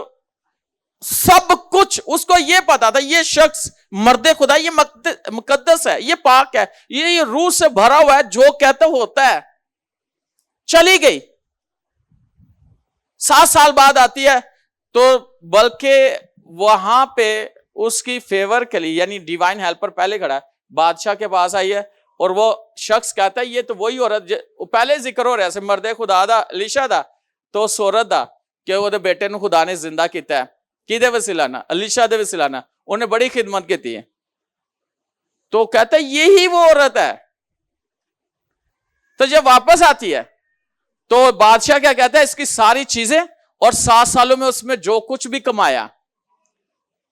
सब कुछ उसको ये पता था, ये शख्स मर्दे खुदा, ये मुकद्दस है, ये पाक है, ये रूह से भरा हुआ है, जो कहते होता है। चली गई। 7 साल बाद आती है तो बल्कि वहां पे उसकी फेवर के लिए, यानी डिवाइन हेल्पर पहले खड़ा है, बादशाह के पास आई है और वो शख्स कहता है ये तो वही औरत पहले जिक्र हो रहा है मर्दे खुदा दा अलीशा दा, तो उस औरत दा कि वो बेटे ने खुदा ने जिंदा किया है किदे वसीलाना, अलीशा दे वसीलाना, उन्हें बड़ी खिदमत की है। तो कहता है यही वो औरत है। तो जब वापस आती है तो बादशाह क्या कहता है, इसकी सारी चीजें और 7 सालों में उसमें जो कुछ भी कमाया,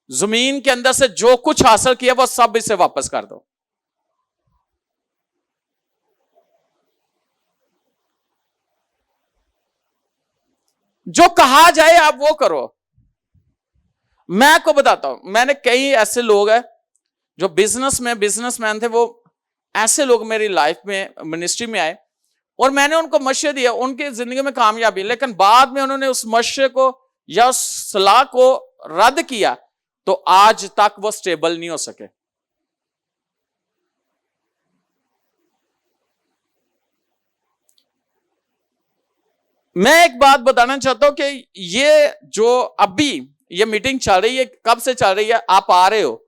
जमीन के अंदर से जो कुछ हासिल किया, वो सब इसे वापस कर दो। जो कहा जाए आप वो करो। मैं आपको बताता हूं, मैंने कई ऐसे लोग हैं जो बिजनेसमैन थे, वो ऐसे लोग मेरी लाइफ में मिनिस्ट्री में आए और मैंने उनको मशवरे दिया, उनकी जिंदगी में कामयाबी, लेकिन बाद में उन्होंने उस मशवरे को या उस सलाह को रद्द किया तो आज तक वो स्टेबल नहीं हो सके। मैं एक बात बताना चाहता हूं कि ये जो अभी ये मीटिंग चल रही है, कब से चल रही है, आप आ रहे हो,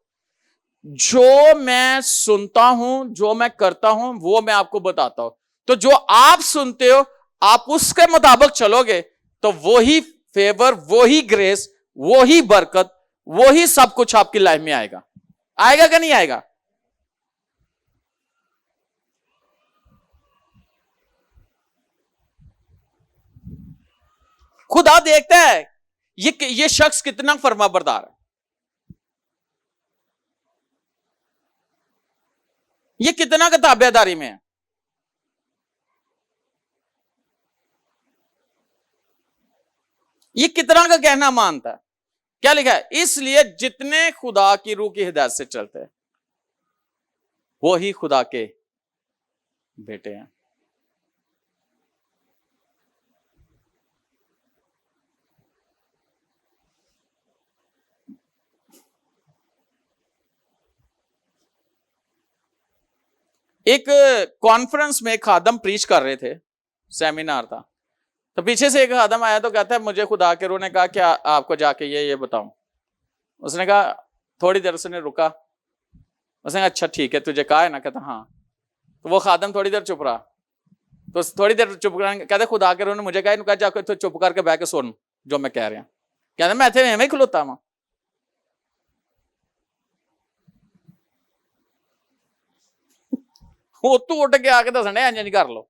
जो मैं सुनता हूं, जो मैं करता हूं, वो मैं आपको बताता हूं। तो जो आप सुनते हो आप उसके मुताबिक चलोगे तो वही फेवर, वही ग्रेस, वही बरकत, वही सब कुछ आपकी लाइफ में आएगा। आएगा कि नहीं आएगा? खुदा देखता है ये शख्स कितना फर्माबरदार है, ये कितना किताबेदारी में है, ये कितना का कहना मानता है। क्या लिखा है? इसलिए जितने खुदा की रूह की हिदायत से चलते हैं वो ही खुदा के बेटे हैं। एक कॉन्फ्रेंस में खादम प्रीच कर रहे थे, सेमिनार था, तो पीछे से एक खादम आया तो कहता है मुझे खुदा के रूह ने कहा कि आपको जाके ये बताऊं। उसने कहा, थोड़ी देर उसने रुका, उसने कहा अच्छा ठीक है तुझे कहा है ना? कहता हाँ। तो वो खादम थोड़ी देर चुप रहा, तो थोड़ी देर चुप कर कहते खुदा के रूह ने मुझे कहा जाकर तो चुप करके बह के सुन जो मैं कह रहा। कहते मैं थे मैं खलोता वहां। वो तू उठ के आके दसने इंज नहीं कर लो।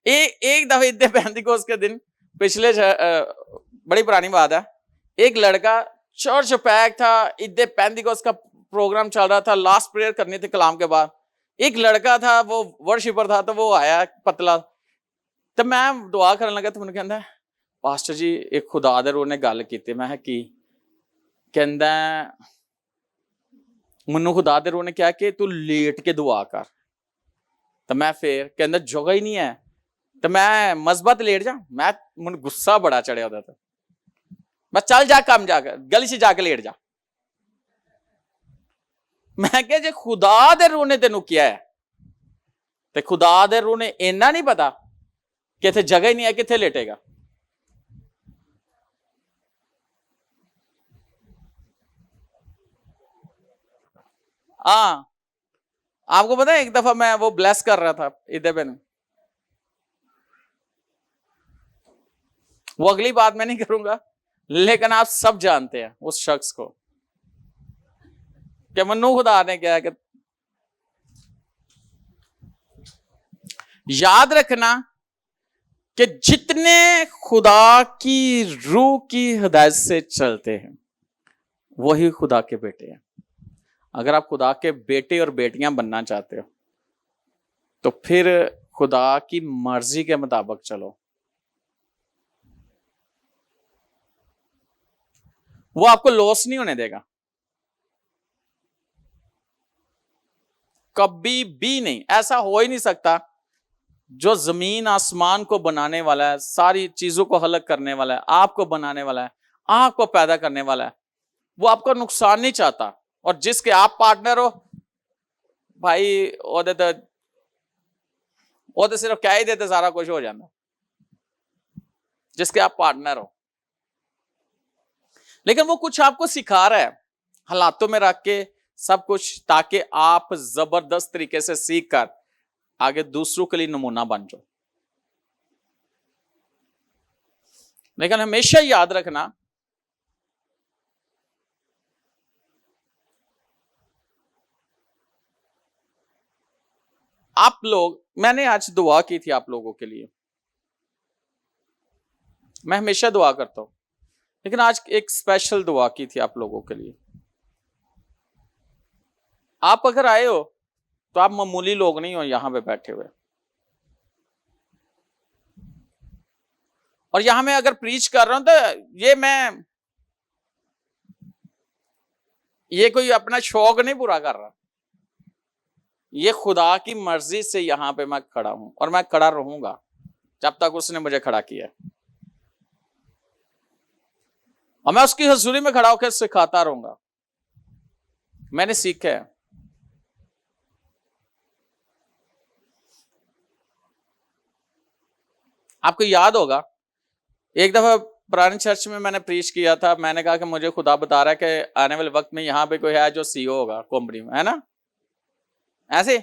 एक दफे इतने पेंतिकोस्त के दिन, पिछले बड़ी पुरानी बात है, एक लड़का, चर्च पैक था, इतने पेंतिकोस्त का प्रोग्राम चल रहा था, लास्ट प्रेयर करनी थी कलाम के बाद, एक लड़का था वो वर्शिपर था, तो वो आया पतला, तो मैं दुआ करने लगा तो मैंने कहता पास्टर जी एक खुदा दे रूह ने गल की। मैं की कहता मनु खुदा दे रूह ने क्या कि तू लेट के दुआ कर। तो मैं फिर कहता जगह ही नहीं है, तो मैं मजबत लेट जा। मैं मुझे गुस्सा बड़ा चढ़िया होता था, बस चल जा काम जाकर गली से जाके लेट जा। मैं क्या जे खुदा दे रूह ने तेनू किया है तो खुदा दे रूह ने इन्ना नहीं पता कि इत्थे जगह ही नहीं है, कित्थे लेटेगा। हाँ, आपको पता है एक दफा मैं वो ब्लेस कर रहा था इधर पे, वो अगली बात मैं नहीं करूंगा, लेकिन आप सब जानते हैं उस शख्स को कि मन्नू खुदा ने क्या है कि याद रखना कि जितने खुदा की रूह की हिदायत से चलते हैं वही खुदा के बेटे हैं। अगर आप खुदा के बेटे और बेटियां बनना चाहते हो तो फिर खुदा की मर्जी के मुताबिक चलो। वो आपको लॉस नहीं होने देगा, कभी भी नहीं। ऐसा हो ही नहीं सकता। जो जमीन आसमान को बनाने वाला है, सारी चीजों को हलक करने वाला है, आपको बनाने वाला है, आपको पैदा करने वाला है, वो आपका नुकसान नहीं चाहता। और जिसके आप पार्टनर हो भाई, वो तो सिर्फ क्या ही देते सारा कुछ हो जाता। जिसके आप पार्टनर हो लेकिन वो कुछ आपको सिखा रहा है हालातों में रख के सब कुछ, ताकि आप जबरदस्त तरीके से सीख कर आगे दूसरों के लिए नमूना बन जाओ। लेकिन हमेशा याद रखना, आप लोग, मैंने आज दुआ की थी आप लोगों के लिए, मैं हमेशा दुआ करता हूं, लेकिन आज एक स्पेशल दुआ की थी आप लोगों के लिए। आप अगर आए हो तो आप मामूली लोग नहीं हो यहां पे बैठे हुए, और यहां मैं अगर प्रीच कर रहा हूं तो ये कोई अपना शौक नहीं पूरा कर रहा, ये खुदा की मर्जी से यहां पे मैं खड़ा हूं, और मैं खड़ा रहूंगा जब तक उसने मुझे खड़ा किया, और मैं उसकी हजूरी में खड़ा होकर सिखाता रहूंगा। मैंने सीखा है। आपको याद होगा एक दफा पुरानी चर्च में मैंने प्रीच किया था, मैंने कहा कि मुझे खुदा बता रहा है कि आने वाले वक्त में यहां पे कोई है जो सीईओ होगा कंपनी में, है ना, ऐसे,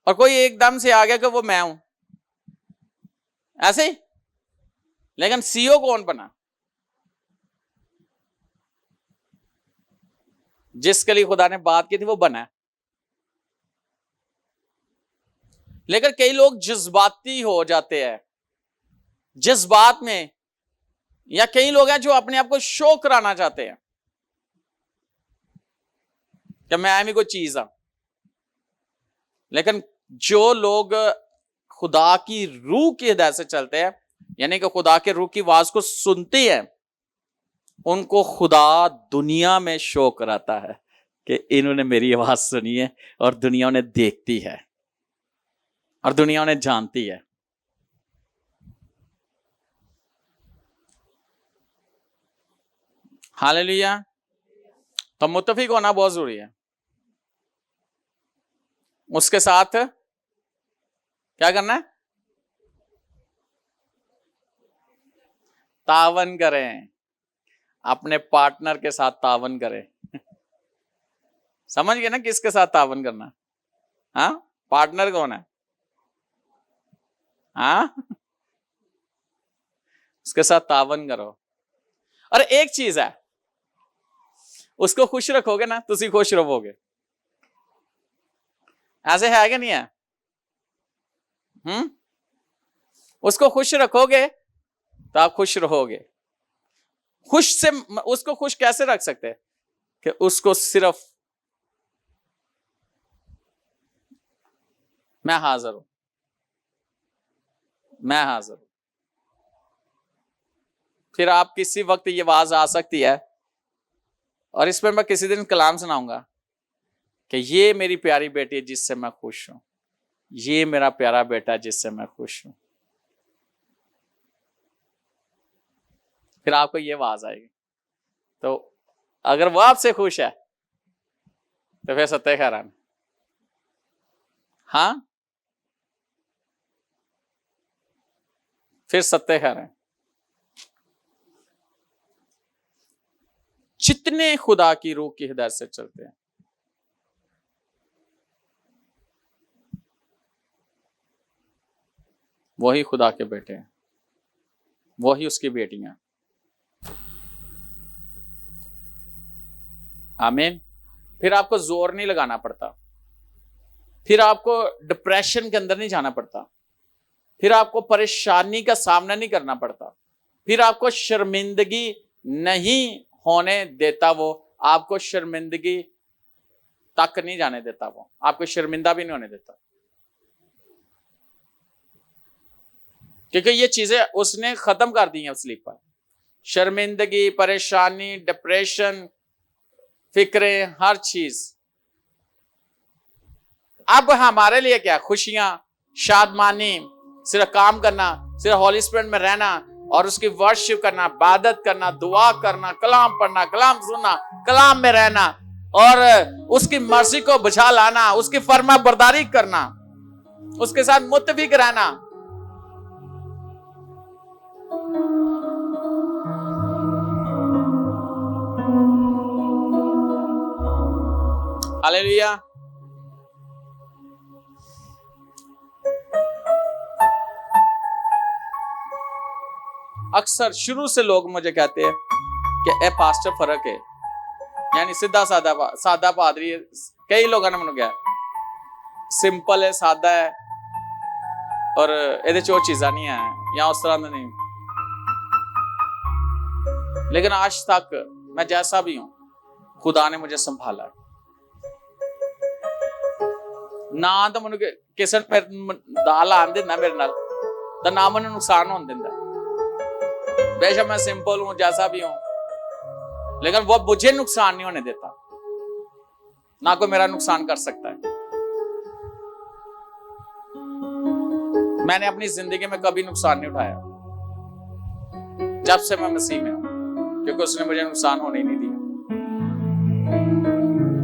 और कोई एकदम से आ गया कि वो मैं हूं, ऐसे। लेकिन सीईओ कौन बना? जिसके लिए खुदा ने बात की थी वो बना है। लेकिन कई लोग जज्बाती हो जाते हैं, जज्बात में, या कई लोग हैं जो अपने आप को शो कराना चाहते हैं कि मैं भी कोई चीज हूं। लेकिन जो लोग खुदा की रूह की हिदायत से चलते हैं, यानी कि खुदा के रूह की आवाज को सुनते हैं, उनको खुदा दुनिया में शो कराता है कि इन्होंने मेरी आवाज सुनी है, और दुनिया उन्हें देखती है, और दुनिया उन्हें जानती है। हालेलुया। तो मुत्तफिक होना बहुत जरूरी है। उसके साथ क्या करना है? तावन करें, अपने पार्टनर के साथ तावन करें। समझ गए ना किसके साथ तावन करना? हाँ, पार्टनर कौन है? हाँ, उसके साथ तावन करो। और एक चीज है, उसको खुश रखोगे ना, तुसी खुश रहोगे। ऐसे है कि नहीं है? उसको खुश रखोगे तो आप खुश रहोगे। खुश से उसको खुश कैसे रख सकते हैं? कि उसको सिर्फ मैं हाजिर हूं, मैं हाजिर हूं। फिर आप किसी वक्त ये आवाज आ सकती है, और इस पर मैं किसी दिन कलाम सुनाऊंगा कि ये मेरी प्यारी बेटी है जिससे मैं खुश हूं, ये मेरा प्यारा बेटा है जिससे मैं खुश हूं। फिर आपको ये आवाज आएगी। तो अगर वो आपसे खुश है तो फिर सत्य खैरान। हाँ, फिर सत्य खैरान। जितने खुदा की रूह की हिदायत से चलते हैं, वही खुदा के बेटे हैं, वही उसकी बेटियां। आमीन। फिर आपको जोर नहीं लगाना पड़ता, फिर आपको डिप्रेशन के अंदर नहीं जाना पड़ता, फिर आपको परेशानी का सामना नहीं करना पड़ता, फिर आपको शर्मिंदगी नहीं होने देता, वो आपको शर्मिंदगी तक नहीं जाने देता, वो आपको शर्मिंदा भी नहीं होने देता, क्योंकि ये चीजें उसने खत्म कर दी हैं उस लीग पर। शर्मिंदगी, परेशानी, डिप्रेशन, फिक्रें, हर चीज। अब हमारे लिए क्या? खुशियां, शादमानी, सिर्फ काम करना, सिर्फ हॉली स्पिरिट में रहना, और उसकी वर्शिप करना, इबादत करना, दुआ करना, कलाम पढ़ना, कलाम सुनना, कलाम में रहना, और उसकी मर्जी को बुझा लाना, उसकी फर्मा बरदारी करना, उसके साथ मुत्तफिक रहना। हालेलुया। अक्सर शुरू से लोग मुझे कहते हैं कि ए पास्टर फर्क है, यानी सीधा सादा पादरी है। कई लोगों ने मैंने कहा सिंपल है, सादा है और ਇਹਦੇ ਚ ਉਹ ਚੀਜ਼ਾਂ नहीं है या उस तरह ਦਾ नहीं। लेकिन आज तक मैं जैसा भी हूं, खुदा ने मुझे संभाला है। ना तो मैंने किसी दाल आन देना मेरे नाल, तो ना मैंने नुकसान होने देता। बेशक मैं सिंपल हूं, जैसा भी हूं, लेकिन वो मुझे नुकसान नहीं होने देता, ना कोई मेरा नुकसान कर सकता है। मैंने अपनी जिंदगी में कभी नुकसान नहीं उठाया जब से मैं मसीह में हूं, क्योंकि उसने मुझे नुकसान होने ही नहीं दिया,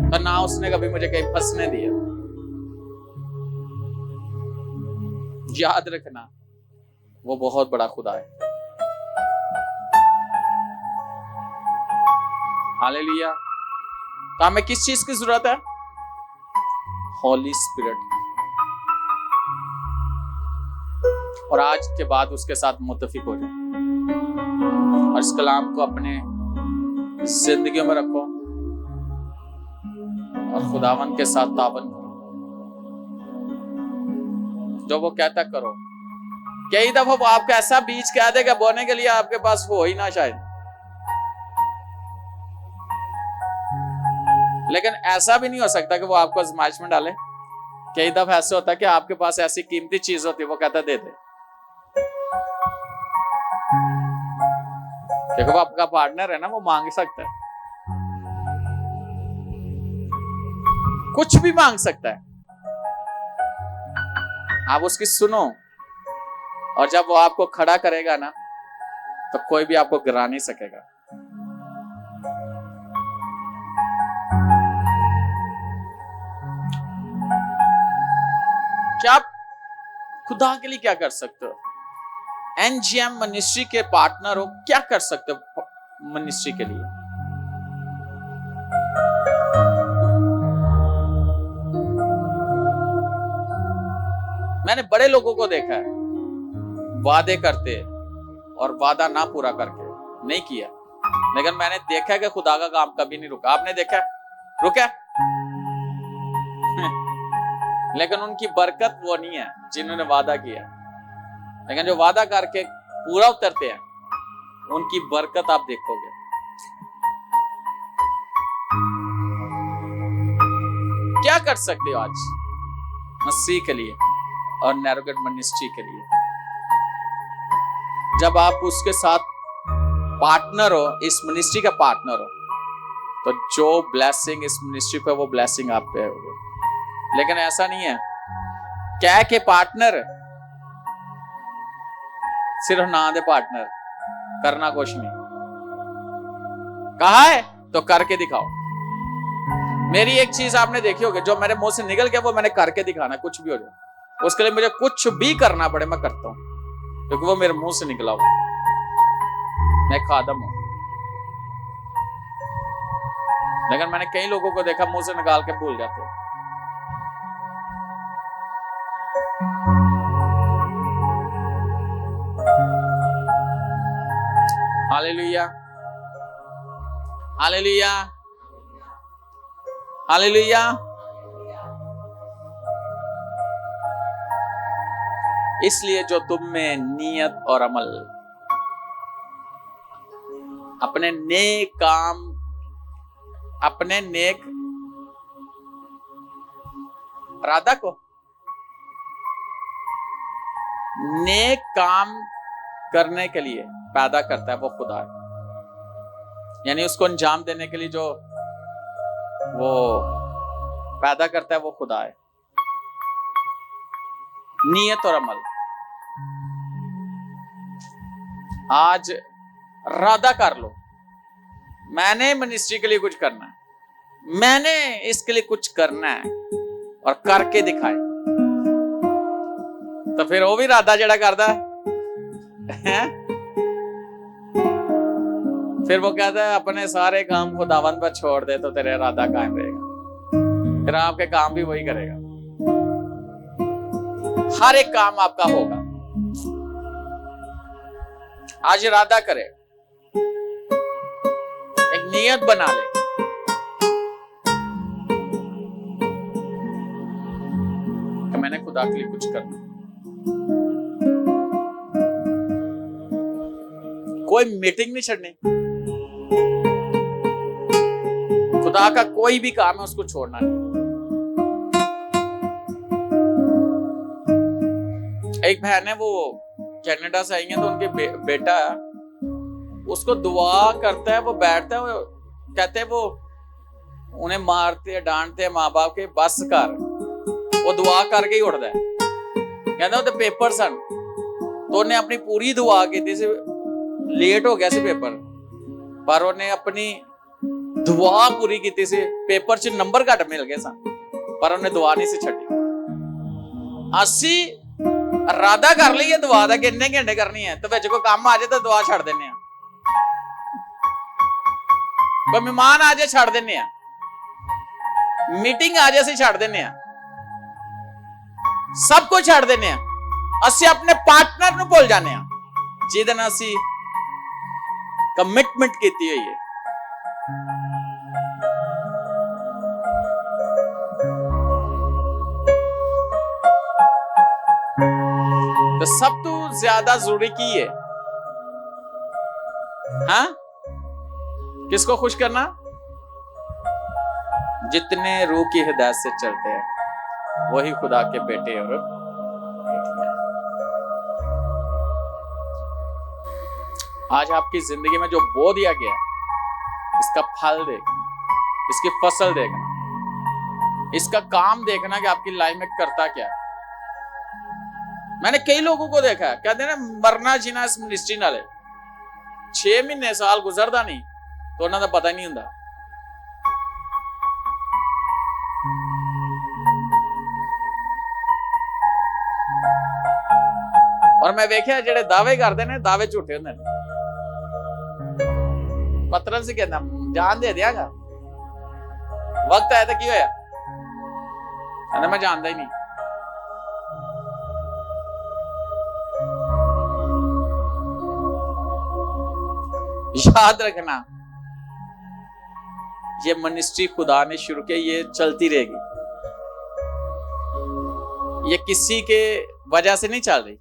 तो ना उसने कभी मुझे कहीं फंसने दिया। याद रखना, वो बहुत बड़ा खुदा है। हालेलुया। तो हमें किस चीज की जरूरत है? हॉली स्पिरिट। और आज के बाद उसके साथ मुत्तफिक हो जाए और इस कलाम को अपने जिंदगियों में रखो और खुदावंद के साथ ताबन करो। जो वो कहता करो। कई दफा वो आपको ऐसा बीज कह देगा बोने के लिए, आपके पास वो ही ना शायद। लेकिन ऐसा भी नहीं हो सकता कि वो आपको आजमाइश में डाले। कई दफा ऐसा होता है कि आपके पास ऐसी कीमती चीज होती है, वो कहता दे दे, क्योंकि वो आपका पार्टनर है ना, वो मांग सकता है, कुछ भी मांग सकता है। आप उसकी सुनो, और जब वो आपको खड़ा करेगा ना, तो कोई भी आपको गिरा नहीं सकेगा। क्या आप खुदा के लिए क्या कर सकते हो? एनजीएम मिनिस्ट्री के पार्टनर हो, क्या कर सकते हो मिनिस्ट्री के लिए? मैंने बड़े लोगों को देखा है वादे करते और वादा ना पूरा करके नहीं किया, लेकिन मैंने देखा कि खुदा का काम कभी नहीं रुका। आपने देखा रुका? लेकिन उनकी बरकत वो नहीं है जिन्होंने वादा किया, लेकिन जो वादा करके पूरा उतरते हैं, उनकी बरकत आप देखोगे। क्या कर सकते हो आज मसीह के लिए और नैरोगेट मिनिस्ट्री के लिए? जब आप उसके साथ पार्टनर हो, इस मिनिस्ट्री का पार्टनर हो, तो जो ब्लेसिंग इस मिनिस्ट्री पे, वो ब्लेसिंग आप पे होगी। लेकिन ऐसा नहीं है क्या के पार्टनर, सिर्फ ना दे पार्टनर, करना कुछ नहीं। कहा है तो करके दिखाओ। मेरी एक चीज आपने देखी होगी, जो मेरे मुंह से निकल गया वो मैंने करके दिखाना। कुछ भी हो जाए, उसके लिए मुझे कुछ भी करना पड़े, मैं करता हूं, क्योंकि वो मेरे मुंह से निकला हुआ। मैं खादम हूं। लेकिन मैंने कई लोगों को देखा मुंह से निकाल के भूल जाते हैं। Hallelujah, hallelujah, hallelujah. इसलिए जो तुम में नियत और अमल, अपने नेक काम, अपने नेक इरादा को नेक काम करने के लिए पैदा करता है, वो खुदा है। यानी उसको अंजाम देने के लिए जो वो पैदा करता है, वो खुदा है। नियत और अमल। आज इरादा कर लो, मैंने मिनिस्ट्री के लिए कुछ करना है, मैंने इसके लिए कुछ करना है, और करके दिखाए। तो फिर वो भी इरादा जड़ा करता है, फिर वो कहता है अपने सारे काम खुदावंद पर छोड़ दे तो तेरा इरादा कायम रहेगा। फिर आपके काम भी वही करेगा। हर एक काम आपका होगा। आज इरादा करे, एक नियत बना ले, कि मैंने खुदा के लिए कुछ करना। कोई मीटिंग नहीं छड़नी, खुदा का कोई भी काम है उसको छोड़ना नहीं। एक बहन है, वो कनाडा से आई है, तो उनके बेटा उसको दुआ करता है, वो बैठता है, वो कहते हैं वो उन्हें मारते हैं, डांटते हैं माँ बाप के, बस कर, वो दुआ करके ही उठता है। कहता वो पेपर सन, तो उन्हें अपनी पूरी दुआ की थी, लेट हो गया सी पेपर, पर उन्हें अपनी दुआ पूरी की थी, पेपर च नंबर घट मिल गए सन, पर उन्हें दुआ नहीं सी छड़ी। असी इरादा कर लईए दुआ दा किन्ने घंटे करनी है, तो विच कोई काम आ जाए तो दुआ छड़ देने, कोई मेहमान आ जाए छड़ देने, मीटिंग आ जाए असीं छड़ देने, सब कुछ छड़ देने। असीं अपने पार्टनर नूं भुल जाने, जिहदे नाल असीं कमिटमेंट कीती हुई है। तो सब तो ज्यादा जरूरी की है, हाँ, किसको खुश करना? जितने रूह की हिदायत से चलते हैं वही खुदा के बेटे और बेटियां। आज आपकी जिंदगी में जो बो दिया गया, इसका फल देखना, इसकी फसल देखना, इसका काम देखना कि आपकी लाइफ में करता क्या है। मैंने कई लोगों को देखा है, कहते हैं ना मरना जीना इस मिनिस्ट्री नाले, 6 महीने साल गुजरदा नहीं तो उन्होंने पता ही नहीं हुंदा। और मैं वेख्या जेडे दावे करते ने, दावे झूठे होंदे ने। पतरस से कहना जान दे दियागा, वक्त आया तो की होया, कहना मैं जानता ही नहीं। याद रखना, ये मिनिस्ट्री खुदा ने शुरू की, ये चलती रहेगी। ये किसी के वजह से नहीं चल रही,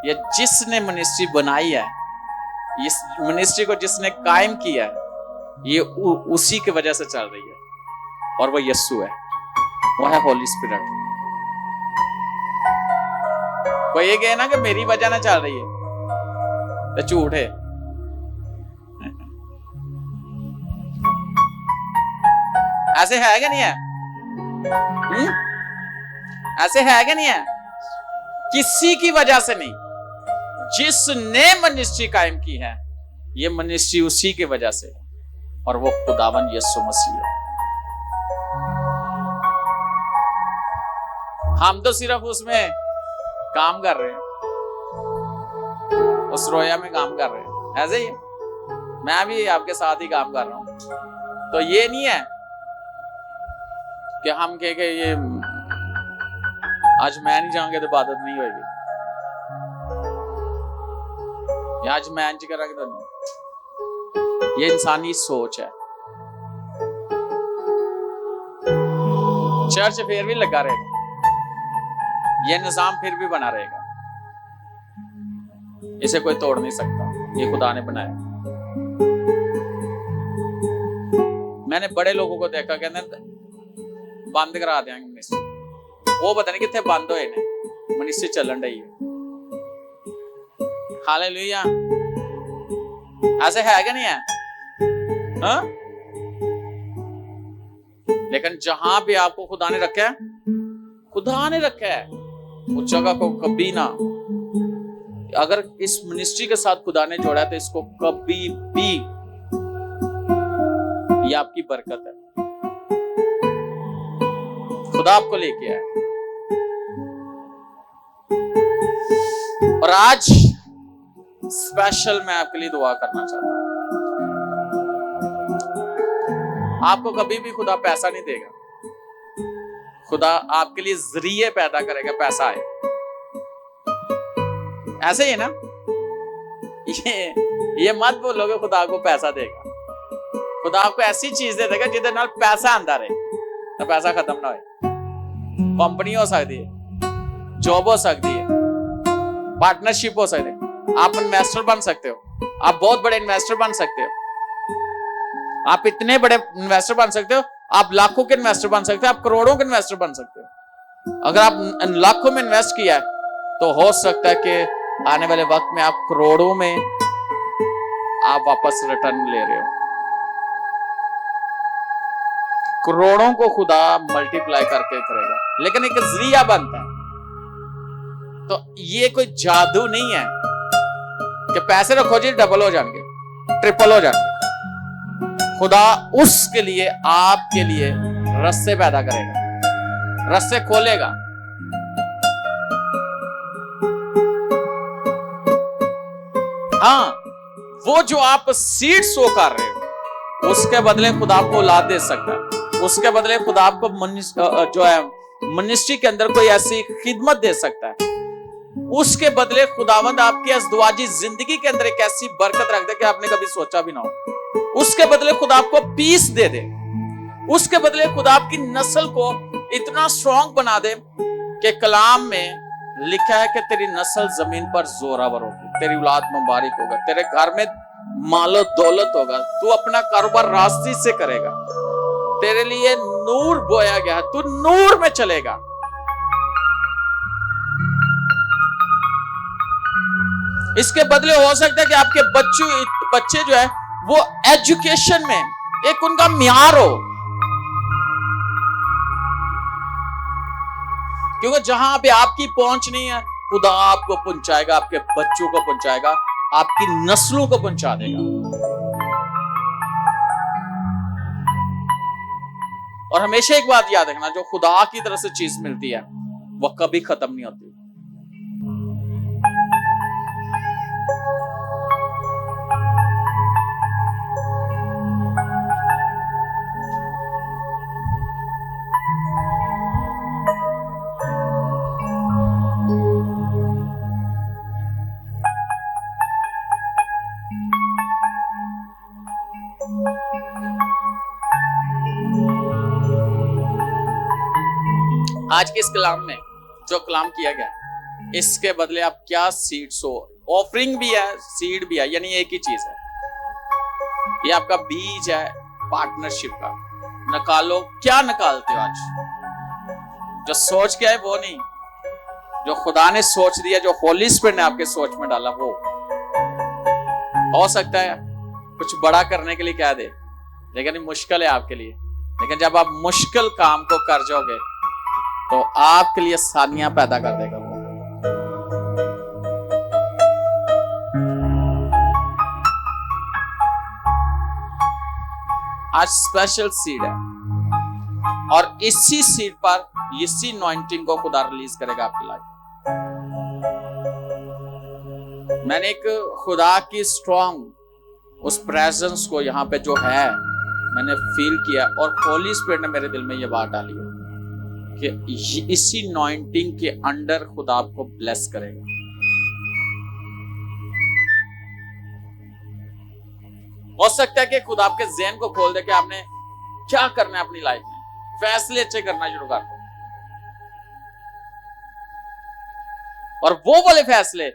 ये जिसने मिनिस्ट्री बनाई है, इस मिनिस्ट्री को जिसने कायम किया है, ये उसी की वजह से चल रही है, और वो यीशु है, वो है होली स्पिरिट। कोई ये कहे ना कि मेरी वजह ना चल रही है, तो झूठ है। ऐसे है कि नहीं है? ऐसे है कि नहीं है? किसी की वजह से नहीं, जिसने मिनिस्ट्री कायम की है, ये मिनिस्ट्री उसी की वजह से, और वो खुदावन यीशु मसीह है। हम तो सिर्फ उसमें काम कर रहे हैं, उस रोया में काम कर रहे हैं। ऐसे ही मैं भी आपके साथ ही काम कर रहा हूं। तो ये नहीं है कि हम कह ये आज मैं नहीं जाऊंगा तो इबादत नहीं होगी, या आज मैं इंज करूंगा तो नहीं। ये इंसानी सोच है। चर्च फिर भी लगा रहेगा, ये निजाम फिर भी बना रहेगा, इसे कोई तोड़ नहीं सकता, ये खुदा ने बनाया। मैंने बड़े लोगों को देखा, कहते बंद करा देंगे मिनिस्ट्री, वो पता नहीं कितने बंद होए ने, मिनिस्ट्री चलन रही है। हालेलुया। ऐसे है कि नहीं है? हाँ? लेकिन जहां भी आपको खुदा ने रखा है, खुदा ने रखा है, उस जगह को कभी ना, अगर इस मिनिस्ट्री के साथ खुदा ने जोड़ा है तो इसको कभी भी, ये आपकी बरकत है, खुदा आपको लेके आया। और आज स्पेशल मैं आपके लिए दुआ करना चाहता हूं। आपको कभी भी खुदा पैसा नहीं देगा, खुदा आपके लिए जरिए पैदा करेगा, पैसा आए। ऐसे ही है ना, ये मत बोलोगे खुदा को पैसा देगा। खुदा आपको ऐसी चीज दे देगा जिदे नाल पैसा आंदा रहे, तो पैसा खत्म ना होए। कंपनी हो सकती है, जॉब हो सकती है, पार्टनरशिप हो सकती है, आप इन्वेस्टर बन सकते हो, आप बहुत बड़े इन्वेस्टर बन सकते हो, आप इतने बड़े इन्वेस्टर बन सकते हो, आप लाखों के इन्वेस्टर बन सकते हो, आप करोड़ों के इन्वेस्टर बन सकते हो। अगर आप लाखों में इन्वेस्ट किया है तो हो सकता है कि आने वाले वक्त में आप करोड़ों में आप वापस रिटर्न ले रहे हो। करोड़ों को खुदा मल्टीप्लाई करके करेगा, लेकिन एक जरिया बनता है। तो ये कोई जादू नहीं है कि पैसे रखो जी डबल हो जाएंगे, ट्रिपल हो जाएंगे। खुदा उसके लिए, आपके लिए रास्ते पैदा करेगा, रास्ते खोलेगा। हाँ, वो जो आप सीड सो कर रहे हो उसके बदले खुदा आपको औलाद दे सकता है, उसके बदले खुदा आपको जो है मिनिस्ट्री के अंदर कोई ऐसी खिदमत दे सकता है, उसके बदले खुदावंद आपकी अज़दवाजी जिंदगी के अंदर एक ऐसी बरकत रख दे कि आपने कभी सोचा भी ना हो। उसके बदले खुदा आपको पीस दे दे, उसके बदले खुदा आपकी नस्ल को इतना स्ट्रॉन्ग बना दे कि कलाम में लिखा है कि तेरी नस्ल जमीन पर जोरावर होगी, तेरी औलाद मुबारक होगा, तेरे घर में मालो दौलत होगा, तू अपना कारोबार रास्ते से करेगा, तेरे लिए नूर बोया गया है, तू नूर में चलेगा। इसके बदले हो सकता है कि आपके बच्चे जो है वो एजुकेशन में एक उनका म्यार हो, क्योंकि जहां पे आपकी पहुंच नहीं है खुदा आपको पहुंचाएगा, आपके बच्चों को पहुंचाएगा, आपकी नस्लों को पहुंचा देगा। और हमेशा एक बात याद रखना, जो खुदा की तरफ से चीज मिलती है वह कभी खत्म नहीं होती। आज के इस कलाम में जो कलाम किया गया, इसके बदले आप क्या सीड सो, ऑफरिंग भी है, सीड भी है, यानी एक ही चीज है। ये आपका बीज है पार्टनरशिप का। निकालो, क्या निकालते हो आज? जो सोच के है वो नहीं, जो खुदा ने सोच दिया, जो होली स्पिरिट ने आपके सोच में डाला, वो हो सकता है कुछ बड़ा करने के लिए कह दे, लेकिन मुश्किल है आपके लिए। लेकिन जब आप मुश्किल काम को कर जाओगे तो आपके लिए आसानियां पैदा कर देगा वो। आज स्पेशल सीड है और इसी सीड पर इसी अनॉइंटिंग को खुदा रिलीज करेगा आपकी लाइफ। मैंने एक खुदा की स्ट्रॉन्ग उस प्रेजेंस को यहाँ पे जो है मैंने फील किया, और होली स्पिरिट ने मेरे दिल में ये बात डाली है कि इसी अनॉइंटिंग के अंडर खुदा आपको ब्लेस करेगा। हो सकता है कि खुदा आपके ज़हन को खोल दे कि आपने क्या करना है अपनी लाइफ में, फैसले अच्छे करना शुरू कर दो, और वो वाले फैसले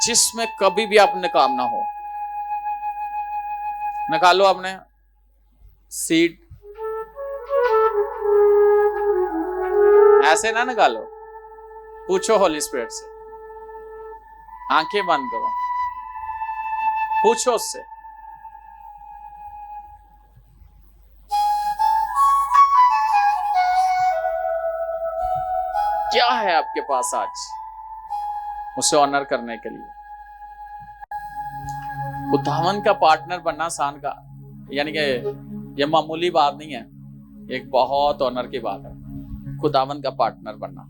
जिसमें कभी भी आप नाकाम ना हो। निकालो आपने सीड, ऐसे ना निकालो, पूछो होली स्पिरिट से, आंखें बंद करो, पूछो उससे, क्या है आपके पास आज उसे ऑनर करने के लिए। खुदावन का पार्टनर बनना आसान का, यानी कि यह मामूली बात नहीं है, एक बहुत ऑनर की बात है खुदावन का पार्टनर बनना।